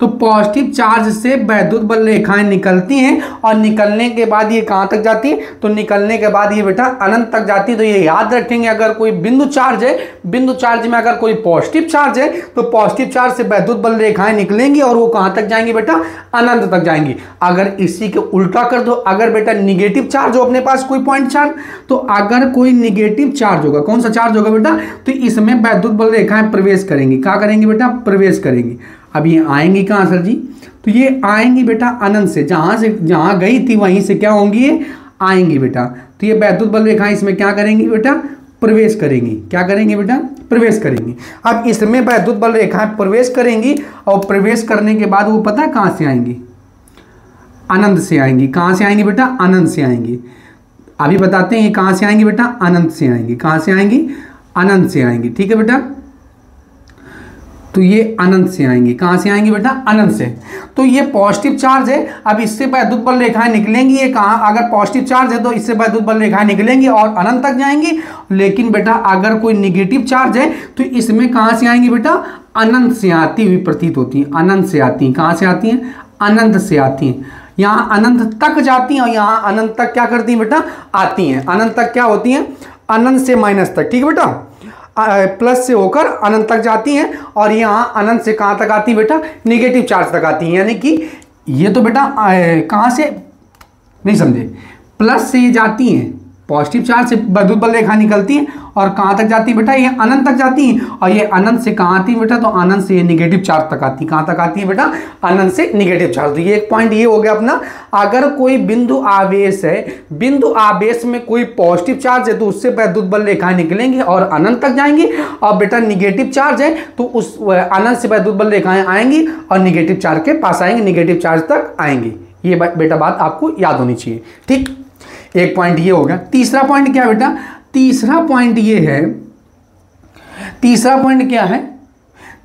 तो पॉजिटिव चार्ज से वैद्युत बल रेखाएं निकलती हैं और निकलने के बाद ये कहाँ तक जाती है, तो निकलने के बाद ये बेटा अनंत तक जाती है। तो ये याद रखेंगे, अगर कोई बिंदु चार्ज है, बिंदु चार्ज में अगर कोई पॉजिटिव चार्ज है तो पॉजिटिव चार्ज से वैद्युत बल रेखाएं निकलेंगी और वो कहाँ तक जाएंगी बेटा, अनंत तक जाएंगी। अगर इसी के उल्टा कर दो, अगर बेटा निगेटिव चार्ज हो अपने पास कोई पॉइंट चार्ज, तो अगर कोई निगेटिव चार्ज होगा, कौन सा चार्ज होगा बेटा, तो इसमें वैद्युत बल रेखाएं प्रवेश करेंगी। क्या करेंगी बेटा, प्रवेश करेंगी। अब ये आएंगी कहाँ सर जी, तो ये आएंगी बेटा अनंत से, जहाँ गई थी वहीं से क्या होंगी, ये आएंगी बेटा। तो ये वैद्युत बल रेखाएं इसमें क्या करेंगी बेटा, प्रवेश करेंगी। क्या करेंगी बेटा, प्रवेश करेंगी। अब इसमें वैद्युत बल रेखाएं प्रवेश करेंगी और प्रवेश करने के बाद वो पता है कहाँ से आएंगी, अनंत से आएंगी। कहाँ से आएंगी बेटा, अनंत से आएंगी। अभी बताते हैं ये कहाँ से आएंगी बेटा, अनंत से आएंगी। कहाँ से आएंगी, अनंत से आएंगी, ठीक है बेटा। तो ये अनंत से आएंगी। कहाँ से आएंगी बेटा, अनंत से। तो ये पॉजिटिव चार्ज है, अब इससे वैद्युत बल रेखाएं निकलेंगी। ये कहाँ, अगर पॉजिटिव चार्ज है तो इससे वैद्युत बल रेखाएं निकलेंगी और अनंत तक जाएंगी। लेकिन बेटा अगर कोई निगेटिव चार्ज है तो इसमें कहाँ से आएंगी बेटा, अनंत से आती हुई प्रतीत होती हैं, अनंत से आती हैं। कहाँ से आती हैं, अनंत से आती हैं। यहाँ अनंत तक जाती हैं और यहाँ अनंत तक क्या करती हैं बेटा, आती हैं। अनंत तक क्या होती हैं, अनंत से माइनस तक, ठीक है बेटा, प्लस से होकर अनंत तक जाती हैं। और यहाँ अनंत से कहाँ तक आती है बेटा, निगेटिव चार्ज तक आती हैं। यानी कि ये तो बेटा कहाँ से, नहीं समझे, प्लस से ये जाती हैं, पॉजिटिव चार्ज से वैद्युत बल रेखा निकलती है और कहाँ तक जाती है बेटा, ये अनंत तक जाती है। और ये अनंत से कहाँ आती है बेटा, तो अनंत से ये निगेटिव चार्ज तक आती है। कहाँ तक आती है बेटा, अनंत से निगेटिव चार्ज। तो ये एक पॉइंट ये हो गया अपना। अगर कोई बिंदु आवेश है, बिंदु आवेश में कोई पॉजिटिव चार्ज है तो उससे वैद्युत बल रेखाएं निकलेंगी और अनंत तक जाएंगी। और बेटा निगेटिव चार्ज है तो उस अनंत से वैद्युत बल रेखाएं आएंगी और निगेटिव चार्ज के पास आएंगी, निगेटिव चार्ज तक आएंगी। ये बेटा बात आपको याद होनी चाहिए, ठीक। एक पॉइंट ये हो गया। तीसरा पॉइंट क्या बेटा, तीसरा पॉइंट ये है, तीसरा पॉइंट क्या है,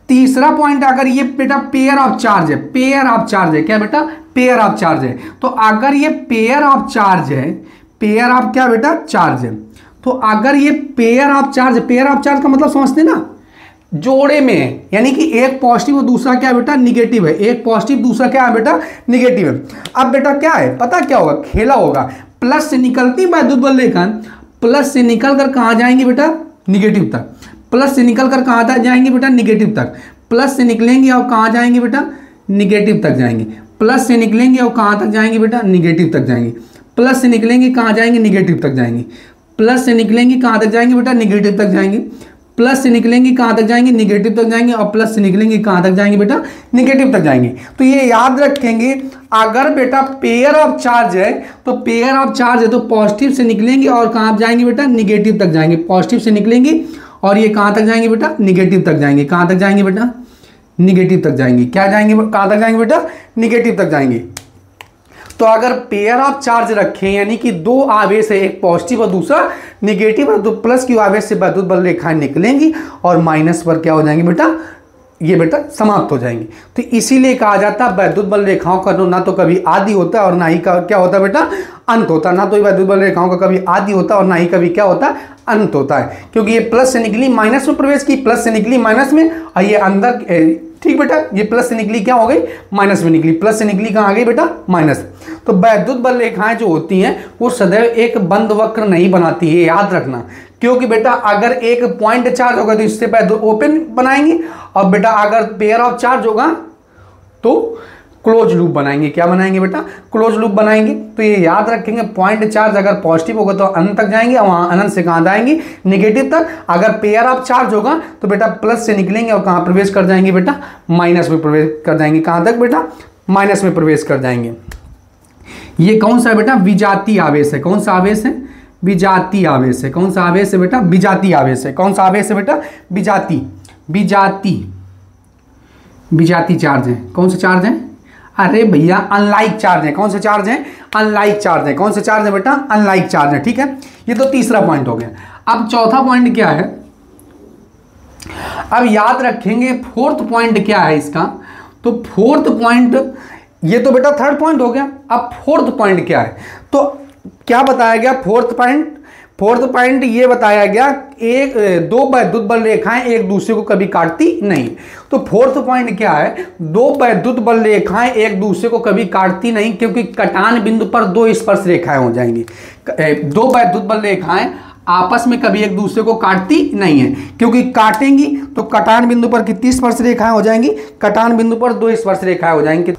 तीसरा पॉइंट अगर ये बेटा पेयर ऑफ चार्ज है, पेयर ऑफ चार्ज है, क्या बेटा, पेयर ऑफ चार्ज है। तो अगर ये पेयर ऑफ चार्ज है, पेयर ऑफ क्या बेटा, चार्ज है, तो अगर ये pair of charge, pair of charge का मतलब समझते ना, जोड़े में है, यानी कि एक पॉजिटिव और दूसरा क्या बेटा, निगेटिव है। एक पॉजिटिव दूसरा क्या है बेटा, निगेटिव है। अब बेटा क्या है, पता क्या होगा, खेला होगा। प्लस से निकलती वैद्युत बल रेखा, प्लस से निकल कर कहाँ जाएंगी बेटा, निगेटिव तक। प्लस से निकल कर कहाँ तक जाएंगे बेटा, निगेटिव तक। प्लस से निकलेंगे और कहाँ जाएंगे बेटा, निगेटिव तक जाएंगे। प्लस से निकलेंगे और कहाँ तक जाएंगे बेटा, निगेटिव तक जाएंगे। प्लस से निकलेंगे कहाँ जाएंगे, निगेटिव तक जाएंगे। प्लस से निकलेंगे कहाँ तक जाएंगे बेटा, निगेटिव तक जाएंगे। प्लस से निकलेंगे कहाँ तक जाएंगे, निगेटिव तक जाएंगे। और प्लस से निकलेंगे कहाँ तक जाएंगे बेटा, निगेटिव तक जाएंगे। तो ये याद रखेंगे, अगर बेटा पेयर ऑफ चार्ज है तो पेयर ऑफ चार्ज है तो पॉजिटिव से निकलेंगे और कहाँ जाएंगे बेटा, निगेटिव तक जाएंगे। पॉजिटिव से निकलेंगे और ये कहाँ तक जाएंगे बेटा, निगेटिव तक जाएंगे। कहाँ तक जाएंगे बेटा, निगेटिव तक जाएंगे। क्या जाएंगे, कहाँ तक जाएंगे बेटा, निगेटिव तक जाएंगे। तो अगर पेयर ऑफ चार्ज रखें यानी कि दो आवेश है, एक पॉजिटिव और दूसरा निगेटिव, और तो प्लस की आवेश से वैद्युत बल रेखाएं निकलेंगी और माइनस पर क्या हो जाएंगे बेटा, ये बेटा समाप्त हो जाएंगे। तो इसीलिए कहा जाता है वैद्युत बल रेखाओं का ना तो कभी आदि होता है और ना ही क्या होता है बेटा, अंत होता है। ना तो वैद्युत बल रेखाओं का कभी आदि होता है और ना ही कभी क्या होता है, अंत होता है। क्योंकि ये प्लस से निकली माइनस में प्रवेश की, प्लस से निकली माइनस में, और ये अंदर ठीक बेटा, ये प्लस से निकली क्या हो गई, माइनस में निकली। प्लस से निकली कहाँ आ गई बेटा, माइनस। तो वैद्युत बल रेखाएं जो होती हैं वो सदैव एक बंद वक्र नहीं बनाती है, याद रखना। क्योंकि बेटा अगर एक पॉइंट चार्ज होगा तो इससे पहले ओपन बनाएंगे, और बेटा अगर पेयर ऑफ चार्ज होगा तो क्लोज लूप बनाएंगे। क्या बनाएंगे बेटा, क्लोज लूप बनाएंगे। तो ये याद रखेंगे, पॉइंट चार्ज अगर पॉजिटिव होगा तो अनंत तक जाएंगे और वहां अनंत से कहां जाएंगे, निगेटिव तक। अगर पेयर ऑफ चार्ज होगा तो बेटा प्लस से निकलेंगे और कहां प्रवेश कर जाएंगे बेटा, माइनस में प्रवेश कर जाएंगे। कहां तक बेटा, माइनस में प्रवेश कर जाएंगे। ये कौन सा है बेटा, विजातीय आवेश है। कौन सा आवेश है, विजातीय आवेश है। कौन सा आवेश है बेटा, विजातीय आवेश है। कौन सा आवेश है बेटा, विजातीय। विजातीय चार्ज है। कौन सा चार्ज है, अरे भैया अनलाइक चार्ज है। कौन सा चार्ज है, अनलाइक चार्ज है। कौन सा चार्ज है बेटा, अनलाइक चार्ज है। ठीक है, ये तो तीसरा पॉइंट हो गया। अब चौथा पॉइंट क्या है, अब याद रखेंगे फोर्थ पॉइंट क्या है इसका। तो फोर्थ पॉइंट, ये तो बेटा थर्ड पॉइंट हो गया। अब फोर्थ पॉइंट क्या है, तो क्या बताया गया, फोर्थ पॉइंट ये बताया गया, दो वैद्युत बल रेखाएं एक दूसरे को कभी काटती नहीं। तो फोर्थ पॉइंट क्या है, दो वैद्युत बल रेखाएं एक दूसरे को कभी काटती नहीं, क्योंकि कटान बिंदु पर दो स्पर्श रेखाएं हो जाएंगी। दो वैद्युत बल रेखाएं आपस में कभी एक दूसरे को काटती नहीं है, क्योंकि काटेंगी तो कटान बिंदु पर कितनी स्पर्श रेखाएं हो जाएंगी, कटान बिंदु पर दो स्पर्श रेखाएं हो जाएंगी।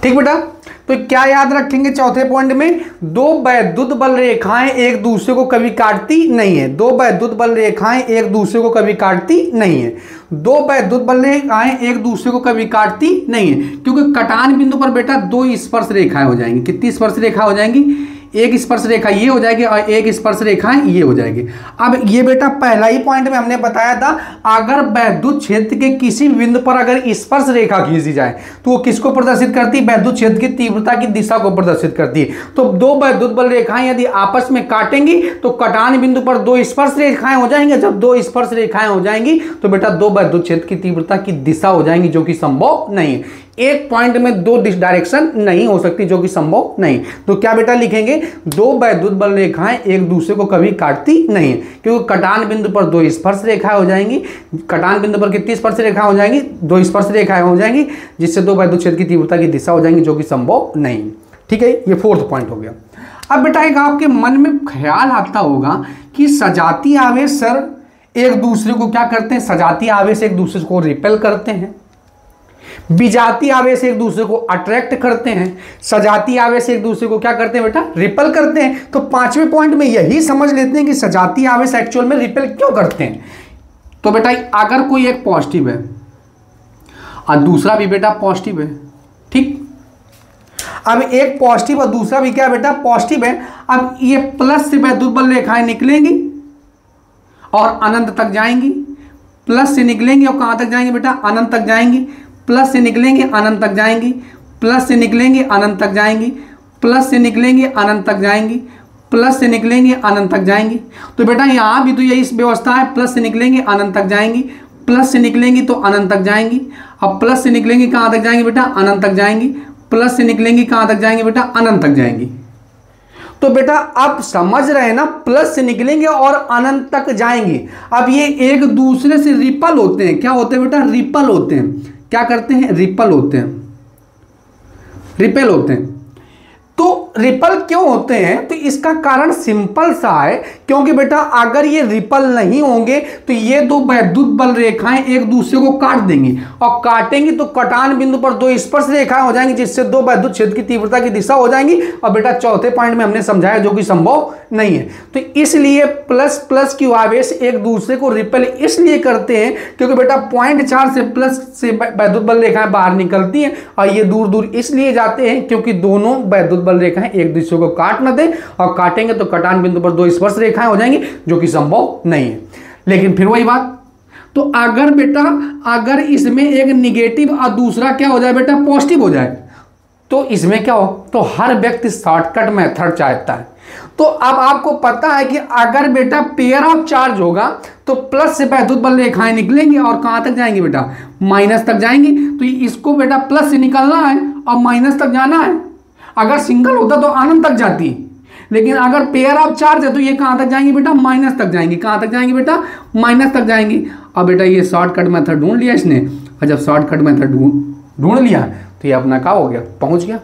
ठीक बेटा, तो क्या याद रखेंगे चौथे पॉइंट में, दो वैद्युत बल रेखाएं एक दूसरे को कभी काटती नहीं है। दो वैद्युत बल रेखाएं एक दूसरे को कभी काटती नहीं है। दो वैद्युत बल रेखाएं एक दूसरे को कभी काटती नहीं है, क्योंकि कटान बिंदु पर बेटा दो स्पर्श रेखाएं हो जाएंगी। कितनी स्पर्श रेखा हो जाएंगी, एक स्पर्श रेखा ये हो जाएगी और एक स्पर्श रेखा ये हो जाएगी। अब ये बेटा पहला ही पॉइंट में हमने बताया था, अगर वैद्युत क्षेत्र के किसी बिंदु पर अगर स्पर्श रेखा खींची जाए तो वो किसको प्रदर्शित करती है, वैद्युत क्षेत्र की तीव्रता की दिशा को प्रदर्शित करती है। तो दो वैद्युत बल रेखाएं यदि आपस में काटेंगी तो कटान बिंदु पर दो स्पर्श रेखाएं हो जाएंगे। जब दो स्पर्श रेखाएं हो जाएंगी तो बेटा दो वैद्युत क्षेत्र की तीव्रता की दिशा हो जाएंगी, जो कि संभव नहीं है। एक पॉइंट में दो डायरेक्शन नहीं हो सकती, जो कि संभव नहीं। तो क्या बेटा लिखेंगे, दो वैद्युत बल रेखाएं एक दूसरे को कभी काटती नहीं, क्योंकि कटान बिंदु पर दो स्पर्श रेखाएं हो जाएंगी। कटान बिंदु पर कितनी स्पर्श रेखाएं हो जाएंगी, दो स्पर्श रेखाएं हो जाएंगी, जिससे दो वैद्युत क्षेत्र की तीव्रता की दिशा हो जाएंगी, जो कि संभव नहीं। ठीक है, ये फोर्थ पॉइंट हो गया। अब बेटा एक आपके मन में ख्याल आता होगा कि सजातीय आवेश सर एक दूसरे को क्या करते हैं, सजातीय आवेश एक दूसरे को रिपेल करते हैं, विजातीय आवेश एक दूसरे को अट्रैक्ट करते हैं, सजातीय आवेश एक दूसरे को क्या करते हैं बेटा, रिपेल करते हैं। तो पांचवें पॉइंट में यही समझ लेते हैं कि सजातीय आवेश एक्चुअल में रिपेल क्यों करते हैं। तो बेटा अगर कोई एक पॉजिटिव है और दूसरा भी बेटा पॉजिटिव है, ठीक, अब एक पॉजिटिव और दूसरा भी क्या बेटा पॉजिटिव है। अब ये प्लस से वैद्युत बल रेखाएं निकलेंगी और अनंत तक जाएंगी। प्लस से निकलेंगे और कहां तक जाएंगे बेटा, अनंत तक जाएंगी। प्लस से निकलेंगे अनंत तक जाएंगी, प्लस से निकलेंगे अनंत तक जाएंगी, प्लस से निकलेंगे अनंत तक जाएंगी, प्लस से निकलेंगे अनंत तक जाएंगी। तो बेटा यहाँ भी तो यही व्यवस्था है, प्लस से निकलेंगे अनंत तक जाएंगी, प्लस से निकलेंगी तो अनंत तक जाएंगी। अब प्लस से निकलेंगे कहाँ तक जाएंगे बेटा, अनंत तक जाएंगी। प्लस से निकलेंगी कहाँ तक जाएंगे बेटा, अनंत तक जाएंगी। तो बेटा अब समझ रहे हैं ना, प्लस से निकलेंगे और अनंत तक जाएंगे। अब ये एक दूसरे से रिपल होते हैं। क्या होते हैं बेटा, रिपल होते हैं। क्या करते हैं, रिपल होते हैं, रिपेल होते हैं। तो रिपल क्यों होते हैं, तो इसका कारण सिंपल सा है, क्योंकि बेटा अगर ये रिपल नहीं होंगे तो ये दो वैद्युत बल रेखाएं एक दूसरे को काट देंगी, और काटेंगी तो कटान बिंदु पर दो स्पर्श रेखाएं हो जाएंगी, जिससे दो वैद्युत क्षेत्र की तीव्रता की दिशा हो जाएंगी। और बेटा चौथे पॉइंट में हमने समझाया जो कि संभव नहीं है। तो इसलिए प्लस प्लस क्यू आवेश एक दूसरे को रिपल इसलिए करते हैं क्योंकि बेटा पॉइंट चार्ज से प्लस से वैद्युत बल रेखाएं बाहर निकलती हैं, और ये दूर दूर इसलिए जाते हैं क्योंकि दोनों वैद्युत बल रेखाएं एक दूसरे को काट न दें, और काटेंगे तो कटान बिंदु पर दो स्पर्श रेखाएं हो जाएंगी, जो कि संभव नहीं है। लेकिन फिर वही बात, तो अगर बेटा अगर इसमें एक निगेटिव और दूसरा क्या हो जाए बेटा पॉजिटिव हो जाए, तो इसमें क्या हो, तो हर व्यक्ति शॉर्टकट मेथड चाहता है। तो अब आपको पता है कि अगर बेटा पेयर ऑफ चार्ज होगा तो प्लस से वैद्युत बल रेखाएं निकलेंगी और कहां तक जाएंगी बेटा, माइनस तक जाएंगी। तो इसको बेटा प्लस से निकलना है और माइनस तक जाना है। अगर सिंगल होता तो अनंत तक जाती, लेकिन अगर पेयर ऑफ चार्ज है तो ये कहां तक जाएंगी बेटा, माइनस तक जाएंगी। कहां तक जाएंगी बेटा, माइनस तक जाएंगी। अब बेटा ये शॉर्टकट मेथड ढूंढ लिया इसने, और जब शॉर्टकट मेथड ढूंढ लिया तो ये अपना क्या हो गया, पहुंच गया।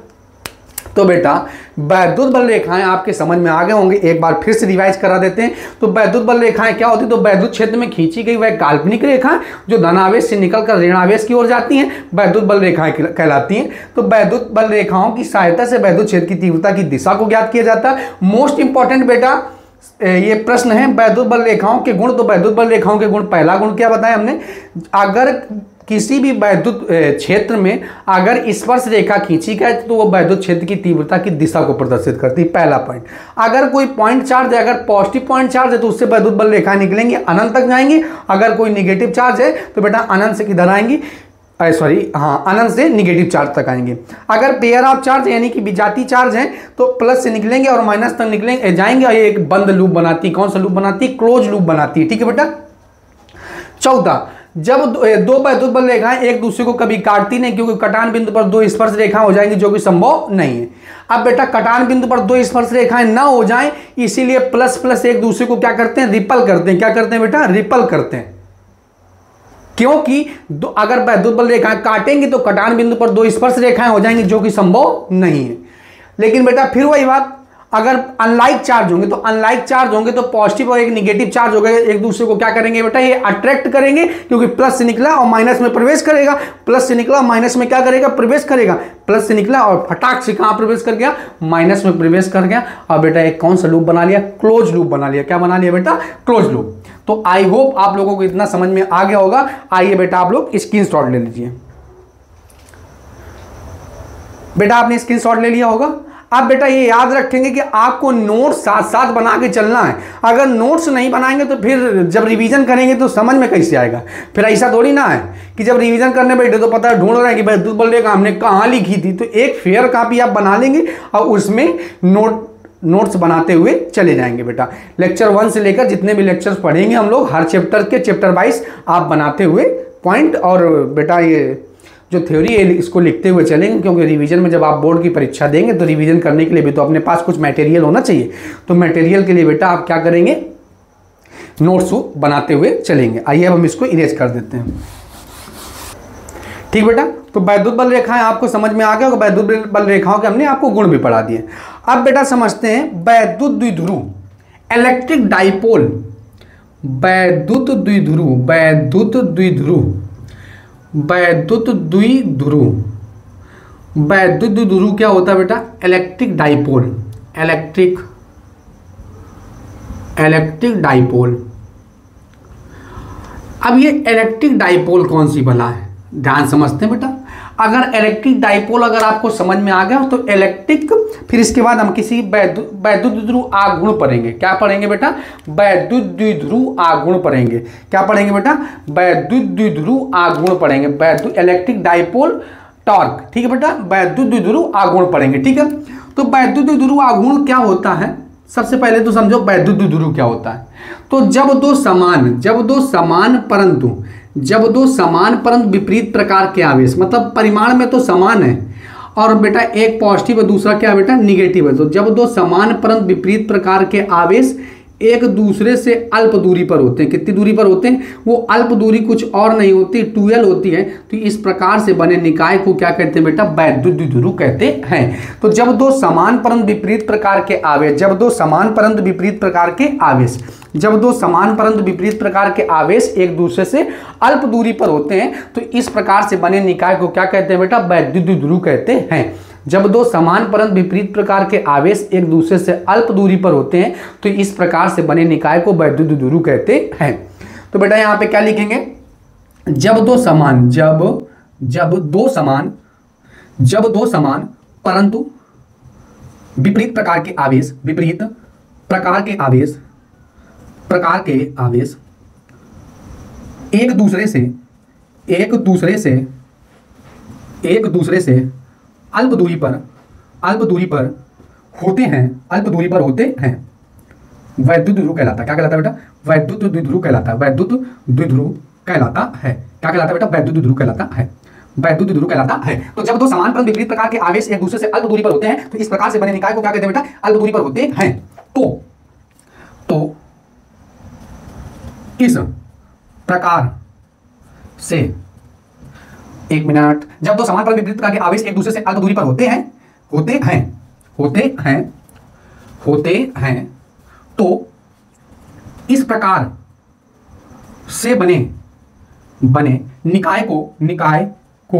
तो बेटा वैद्युत बल रेखाएं आपके समझ में आ गए होंगे, एक बार फिर से रिवाइज करा देते हैं। तो वैद्युत बल रेखाएं क्या होती है, तो वैद्युत क्षेत्र में खींची गई वह काल्पनिक रेखा जो धनावेश से निकलकर ऋणावेश की ओर जाती हैं, वैद्युत बल रेखाएं कहलाती हैं। तो वैद्युत बल रेखाओं की सहायता से वैद्युत क्षेत्र की तीव्रता की दिशा को ज्ञात किया जाता है। मोस्ट इंपॉर्टेंट बेटा ये प्रश्न है, वैद्युत बल रेखाओं के गुण। तो वैद्युत बल रेखाओं के गुण, पहला गुण क्या बताया हमने, अगर किसी भी वैद्युत क्षेत्र में अगर स्पर्श रेखा खींची गई तो वो वैद्युत क्षेत्र की तीव्रता की दिशा को प्रदर्शित करती है, पहला पॉइंट। अगर कोई पॉइंट चार्ज है, अगर पॉजिटिव पॉइंट चार्ज है तो उससे वैद्युत बल रेखाएं निकलेंगी, अनंत तक जाएंगी। अगर कोई निगेटिव चार्ज है तो बेटा अनंत से किधर आएंगी, अनंत से निगेटिव चार्ज तक आएंगे। अगर पेयर ऑफ चार्ज यानी कि विजातीय चार्ज है तो प्लस से निकलेंगे और माइनस तक निकलेंगे जाएंगे, और ये एक बंद लूप बनाती है। कौन सा लूप बनाती है, क्लोज लूप बनाती है। ठीक है बेटा। चौथा, जब दो वैद्युत बल रेखाएं एक दूसरे को कभी काटती नहीं, क्योंकि कटान बिंदु पर दो स्पर्श रेखाएं हो जाएंगी, जो कि संभव नहीं है। अब बेटा कटान बिंदु पर दो स्पर्श रेखाएं ना हो जाएं, इसीलिए प्लस प्लस एक दूसरे को क्या करते हैं, रिपल करते हैं। क्या करते हैं बेटा, रिपल करते हैं, क्योंकि अगर वैद्युत बल रेखाएं काटेंगे तो कटान बिंदु पर दो स्पर्श रेखाएं हो जाएंगी, जो कि संभव नहीं है। लेकिन बेटा फिर वही बात, अगर अनलाइक चार्ज होंगे तो पॉजिटिव और एक निगेटिव चार्ज हो गए, एक दूसरे को क्या करेंगे बेटा, ये अट्रैक्ट करेंगे, क्योंकि प्लस से निकला और माइनस में प्रवेश करेगा, प्लस से निकला माइनस में क्या करेगा, प्रवेश करेगा। प्लस से निकला और फटाक से कहां प्रवेश कर गया, माइनस में प्रवेश कर गया। और बेटा एक कौन सा लूप बना लिया, क्लोज लूप बना लिया। क्या बना लिया बेटा, क्लोज लूप। तो आई होप आप लोगों को इतना समझ में आ गया होगा। आइए बेटा आप लोग स्क्रीनशॉट ले लीजिए। बेटा आपने स्क्रीनशॉट ले लिया होगा। अब बेटा ये याद रखेंगे कि आपको नोट्स साथ साथ बना के चलना है। अगर नोट्स नहीं बनाएंगे तो फिर जब रिवीजन करेंगे तो समझ में कैसे आएगा। फिर ऐसा थोड़ी ना है कि जब रिवीजन करने बैठे तो पता है ढूंढ रहे हैं कि वैद्युत बल रेखा हमने कहाँ लिखी थी। तो एक फेयर कॉपी आप बना लेंगे और उसमें नोट्स बनाते हुए चले जाएंगे बेटा। लेक्चर 1 से लेकर जितने भी लेक्चर्स पढ़ेंगे हम लोग, हर चैप्टर के चैप्टर वाइज आप बनाते हुए पॉइंट और बेटा ये जो थ्योरी है इसको लिखते हुए चलेंगे, क्योंकि रिवीजन में जब आप बोर्ड की परीक्षा देंगे तो रिवीजन करने के लिए भी तो अपने पास कुछ मटेरियल होना चाहिए। तो मटेरियल के लिए बेटा आप क्या करेंगे, नोट्स बनाते हुए चलेंगे। आइए अब हम इसको इरेज कर देते हैं। ठीक बेटा, तो वैद्युत बल रेखाएं आपको समझ में आ गया होगा। वैद्युत बल रेखाओं के हमने आपको गुण भी पढ़ा दिए। अब बेटा समझते हैं वैद्युत द्विध्रुव, इलेक्ट्रिक डाइपोल, वैद्युत द्विध्रुव क्या होता है बेटा, इलेक्ट्रिक डाइपोल। अब ये इलेक्ट्रिक डाइपोल कौन सी भला है, ध्यान समझते हैं बेटा। अगर इलेक्ट्रिक डाइपोल अगर आपको समझ में आ गया तो इलेक्ट्रिक, फिर इसके बाद हम किसी वैद्युत द्विध्रुव आगुण पढ़ेंगे। क्या पढ़ेंगे बेटा, वैद्युत द्विध्रुव आगुण पढ़ेंगे। क्या पढ़ेंगे बेटा, वैद्युत द्विध्रुव आगुण पढ़ेंगे। वैद्युत इलेक्ट्रिक डाइपोल टॉर्क, ठीक है बेटा, वैद्युत द्विध्रुव आगुण पढ़ेंगे। ठीक है, तो वैद्युत द्विध्रुव आगुण क्या होता है, सबसे पहले तो समझो वैद्युत द्विध्रुव क्या होता है। तो जब दो समान परंतु विपरीत प्रकार के आवेश, मतलब परिमाण में तो समान है और बेटा एक पॉजिटिव है दूसरा क्या बेटा, निगेटिव है। तो जब दो समान परंतु विपरीत प्रकार के आवेश एक दूसरे से अल्प दूरी पर होते हैं। कितनी दूरी पर होते हैं? वो अल्प दूरी कुछ और नहीं होती, 2l होती है। तो इस प्रकार से बने निकाय को क्या कहते हैं बेटा? वैद्युत द्विध्रुव कहते हैं। तो जब दो समान परंतु विपरीत प्रकार के आवेश, जब दो समान परंतु विपरीत प्रकार के आवेश, जब दो समान परंतु विपरीत प्रकार के आवेश एक दूसरे से अल्प दूरी पर होते हैं तो इस प्रकार से बने निकाय को क्या कहते हैं बेटा? वैद्युत द्विध्रुव कहते हैं। जब दो समान परंतु विपरीत प्रकार के आवेश एक दूसरे से अल्प दूरी पर होते हैं तो इस प्रकार से बने निकाय को वैद्युत द्विध्रुव कहते हैं। तो बेटा यहां पे क्या लिखेंगे? जब दो समान परंतु विपरीत प्रकार के आवेश, विपरीत प्रकार के आवेश एक दूसरे से अल्प दूरी पर होते हैं, वैद्युत द्विध्रुव कहलाता है। क्या कहलाता है बेटा? वैद्युत द्विध्रुव कहलाता है। वैद्युत द्विध्रुव कहलाता है। क्या कहलाता है बेटा? वैद्युत द्विध्रुव कहलाता है। वैद्युत द्विध्रुव कहलाता है। तो जब दो समान परंतु विपरीत प्रकार के आवेश एक दूसरे से अल्प दूरी पर होते हैं तो इस प्रकार से बने निकाय को क्या कहते हैं बेटा? अल्प दूरी पर होते हैं। तो इस प्रकार से, एक मिनट, जब दो समान परंतु विपरीत प्रकार के आवेश एक दूसरे से अल्प दूरी पर होते हैं तो इस प्रकार से बने निकाय को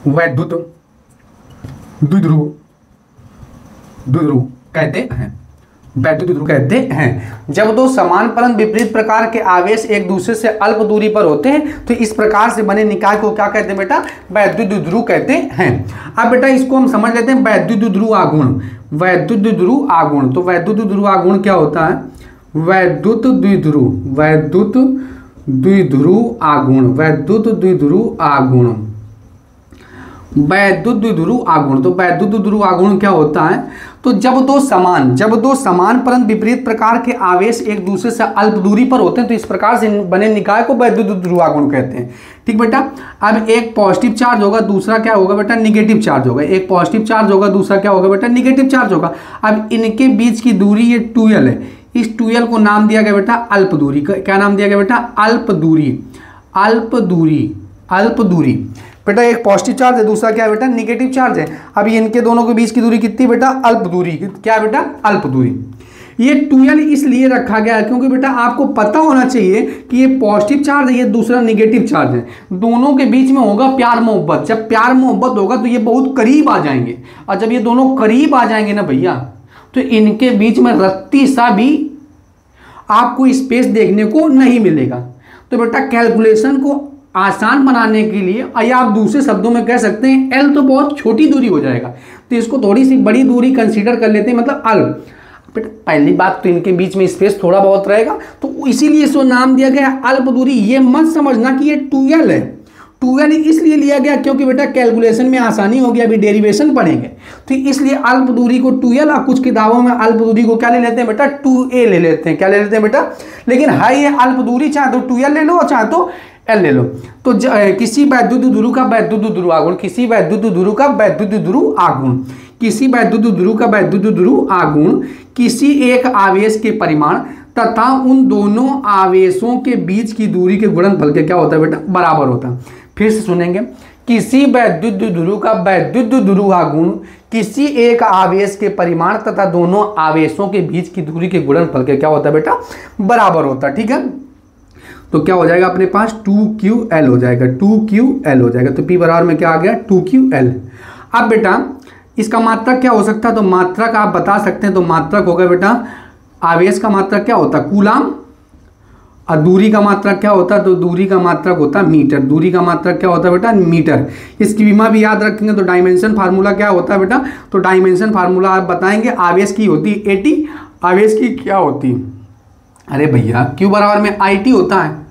वैद्युत द्विध्रुव कहते हैं। वैद्युत द्विध्रुव कहते हैं। जब दो समान परंतु विपरीत प्रकार के आवेश एक दूसरे से अल्प दूरी पर होते हैं तो इस प्रकार से बने निकाय को क्या कहते हैं बेटा? वैद्युत द्विध्रुव कहते हैं। अब बेटा इसको हम समझ लेते हैं वैद्युत द्विध्रुव आघूर्ण। वैद्युत द्विध्रुव आघूर्ण, तो वैद्युत द्विध्रुव आघूर्ण क्या होता है? वैद्युत द्विध्रुव आघूर्ण, वैद्युत द्विध्रुव आघूर्ण। तो वैद्युत द्विध्रुव आघूर्ण क्या होता है? तो जब दो समान परंतु विपरीत प्रकार के आवेश एक दूसरे से अल्प दूरी पर होते हैं तो इस प्रकार से बने निकाय को वैद्युत द्विध्रुव आघूर्ण कहते हैं। ठीक बेटा। अब एक पॉजिटिव चार्ज होगा, दूसरा क्या होगा बेटा? निगेटिव चार्ज होगा। एक पॉजिटिव चार्ज होगा, दूसरा क्या होगा बेटा? निगेटिव चार्ज होगा। अब इनके बीच की दूरी ये 2l है। इस 2l को नाम दिया गया बेटा अल्प दूरी। क्या नाम दिया गया बेटा? अल्प दूरी। बेटा एक पॉजिटिव चार्ज है, दूसरा क्या है बेटा? निगेटिव चार्ज है। अब इनके दोनों के बीच की दूरी कितनी बेटा? अल्प दूरी। क्या है बेटा? अल्प दूरी। ये 2l इसलिए रखा गया है क्योंकि बेटा आपको पता होना चाहिए कि ये पॉजिटिव चार्ज है, ये दूसरा निगेटिव चार्ज है। दोनों के बीच में होगा प्यार मोहब्बत। जब प्यार मोहब्बत होगा तो ये बहुत करीब आ जाएंगे, और जब ये दोनों करीब आ जाएंगे ना भैया तो इनके बीच में रत्ती सा भी आपको स्पेस देखने को नहीं मिलेगा। तो बेटा कैलकुलेशन को आसान बनाने के लिए, या आप दूसरे शब्दों में कह सकते हैं L तो बहुत छोटी दूरी हो जाएगा तो इसको थोड़ी सी बड़ी दूरी कंसीडर कर लेते हैं, मतलब अल्प। बेटा पहली बात तो इनके बीच में स्पेस थोड़ा बहुत रहेगा तो इसीलिए इसको नाम दिया गया अल्प दूरी। ये मत समझना कि ये 2l है। 2l इसलिए लिया गया क्योंकि बेटा कैलकुलेशन में आसानी होगी, अभी डेरिवेशन पढ़ेंगे तो इसलिए अल्प दूरी को 2l, और कुछ किताबों में अल्प दूरी को क्या ले लेते हैं बेटा? 2a ले लेते हैं। क्या ले लेते हैं बेटा? लेकिन है ये अल्प दूरी, चाहे तो 2l ले लो चाहे तो l ले लो। तो किसी वैद्युत द्विध्रुव का वैद्युत द्विध्रुव आघूर्ण, किसी वैद्युत द्विध्रुव का वैद्युत द्विध्रुव आघूर्ण, किसी वैद्युत द्विध्रुव का वैद्युत द्विध्रुव आघूर्ण किसी एक आवेश के परिमाण तथा उन दोनों आवेशों के बीच की दूरी के गुणनफल के क्या होता है बेटा? बराबर होता है। फिर से सुनेंगे, किसी वैद्युत द्विध्रुव का वैद्युत द्विध्रुव आघूर्ण किसी एक आवेश के परिमाण तथा दोनों आवेशों के बीच की दूरी के गुणनफल के क्या होता है बेटा? बराबर होता है। ठीक है, तो क्या हो जाएगा अपने पास? 2ql हो जाएगा, 2ql हो जाएगा। तो p बराबर में क्या आ गया? 2ql। अब बेटा इसका मात्रक क्या हो सकता है? तो मात्रक आप बता सकते हैं। तो मात्रक होगा बेटा, आवेश का मात्रक क्या होता है? कूलाम, और दूरी का मात्रक क्या होता है? तो दूरी का मात्रक होता है मीटर। दूरी का मात्रक क्या होता है बेटा? मीटर। इसकी बीमा भी याद रखेंगे। तो डायमेंशन फार्मूला क्या होता है बेटा? तो डायमेंशन फार्मूला आप बताएंगे। आवेश की होती है 80, आवेश की क्या होती है? अरे भैया Q बराबर में IT होता है।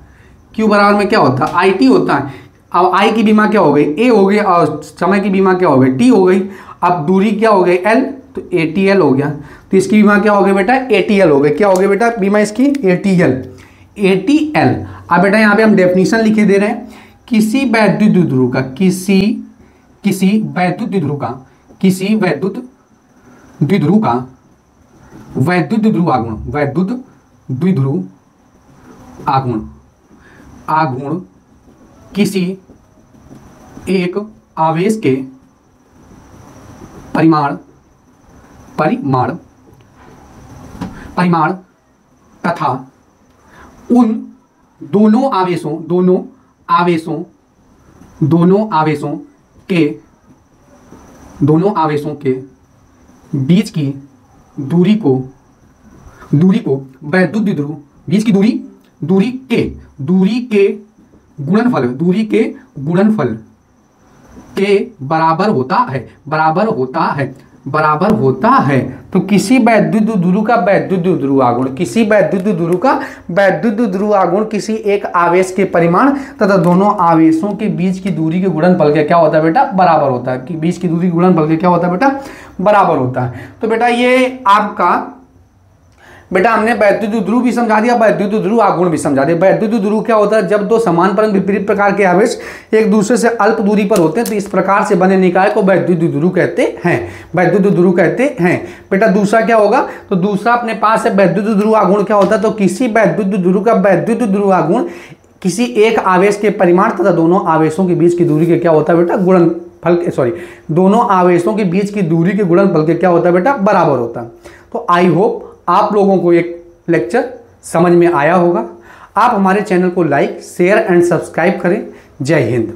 Q बराबर में क्या होता है? IT होता है। अब I की बीमा क्या हो गई? A हो गई, और समय की बीमा क्या हो गई? T हो गई। अब दूरी क्या हो गई? L, तो ATL हो गया। तो इसकी बीमा क्या हो गई बेटा? ATL हो गई। क्या हो गई बेटा बीमा इसकी? ATL। अब बेटा यहाँ पे हम डेफिनेशन लिखे दे रहे हैं। किसी वैद्युत द्विध्रुव का, किसी वैद्युत द्विध्रुव का वैद्युत द्विध्रुव आघूर्ण, वैद्युत द्विध्रुव आघूर्ण, आघूर्ण किसी एक आवेश के परिमाण तथा उन दोनों आवेशों के बीच की दूरी को वैद्युत द्विध्रुव, बीच की दूरी के गुणनफल के बराबर होता है। तो किसी वैद्युत द्विध्रुव का वैद्युत द्विध्रुव आघूर्ण, किसी एक आवेश के परिमाण तथा दोनों आवेशों के बीच की दूरी के गुणनफल के क्या होता है बेटा, बराबर होता है। कि बीच की दूरी के गुणनफल के क्या होता है बेटा, बराबर होता है। तो बेटा ये आपका, बेटा हमने वैद्युत द्विध्रुव भी समझा दिया, वैद्युत द्विध्रुव आघूर्ण भी समझा दिया। वैद्युत द्विध्रुव क्या होता है, जब दो समान परंतु विपरीत प्रकार के आवेश एक दूसरे से अल्प दूरी पर होते हैं तो इस प्रकार से बने निकाय को वैद्युत द्विध्रुव कहते हैं। बेटा दूसरा क्या होगा, तो दूसरा अपने पास है वैद्युत द्विध्रुव आघूर्ण क्या होता है, तो किसी वैद्युत द्विध्रुव का वैद्युत द्विध्रुव आघूर्ण किसी एक आवेश के परिमाण तथा दोनों आवेशों के बीच की दूरी के क्या होता है बेटा, दोनों आवेशों के बीच की दूरी के गुणनफल के क्या होता है बेटा, बराबर होता है। तो आई होप आप लोगों को एक लेक्चर समझ में आया होगा। आप हमारे चैनल को लाइक, शेयर एंड सब्सक्राइब करें। जय हिंद।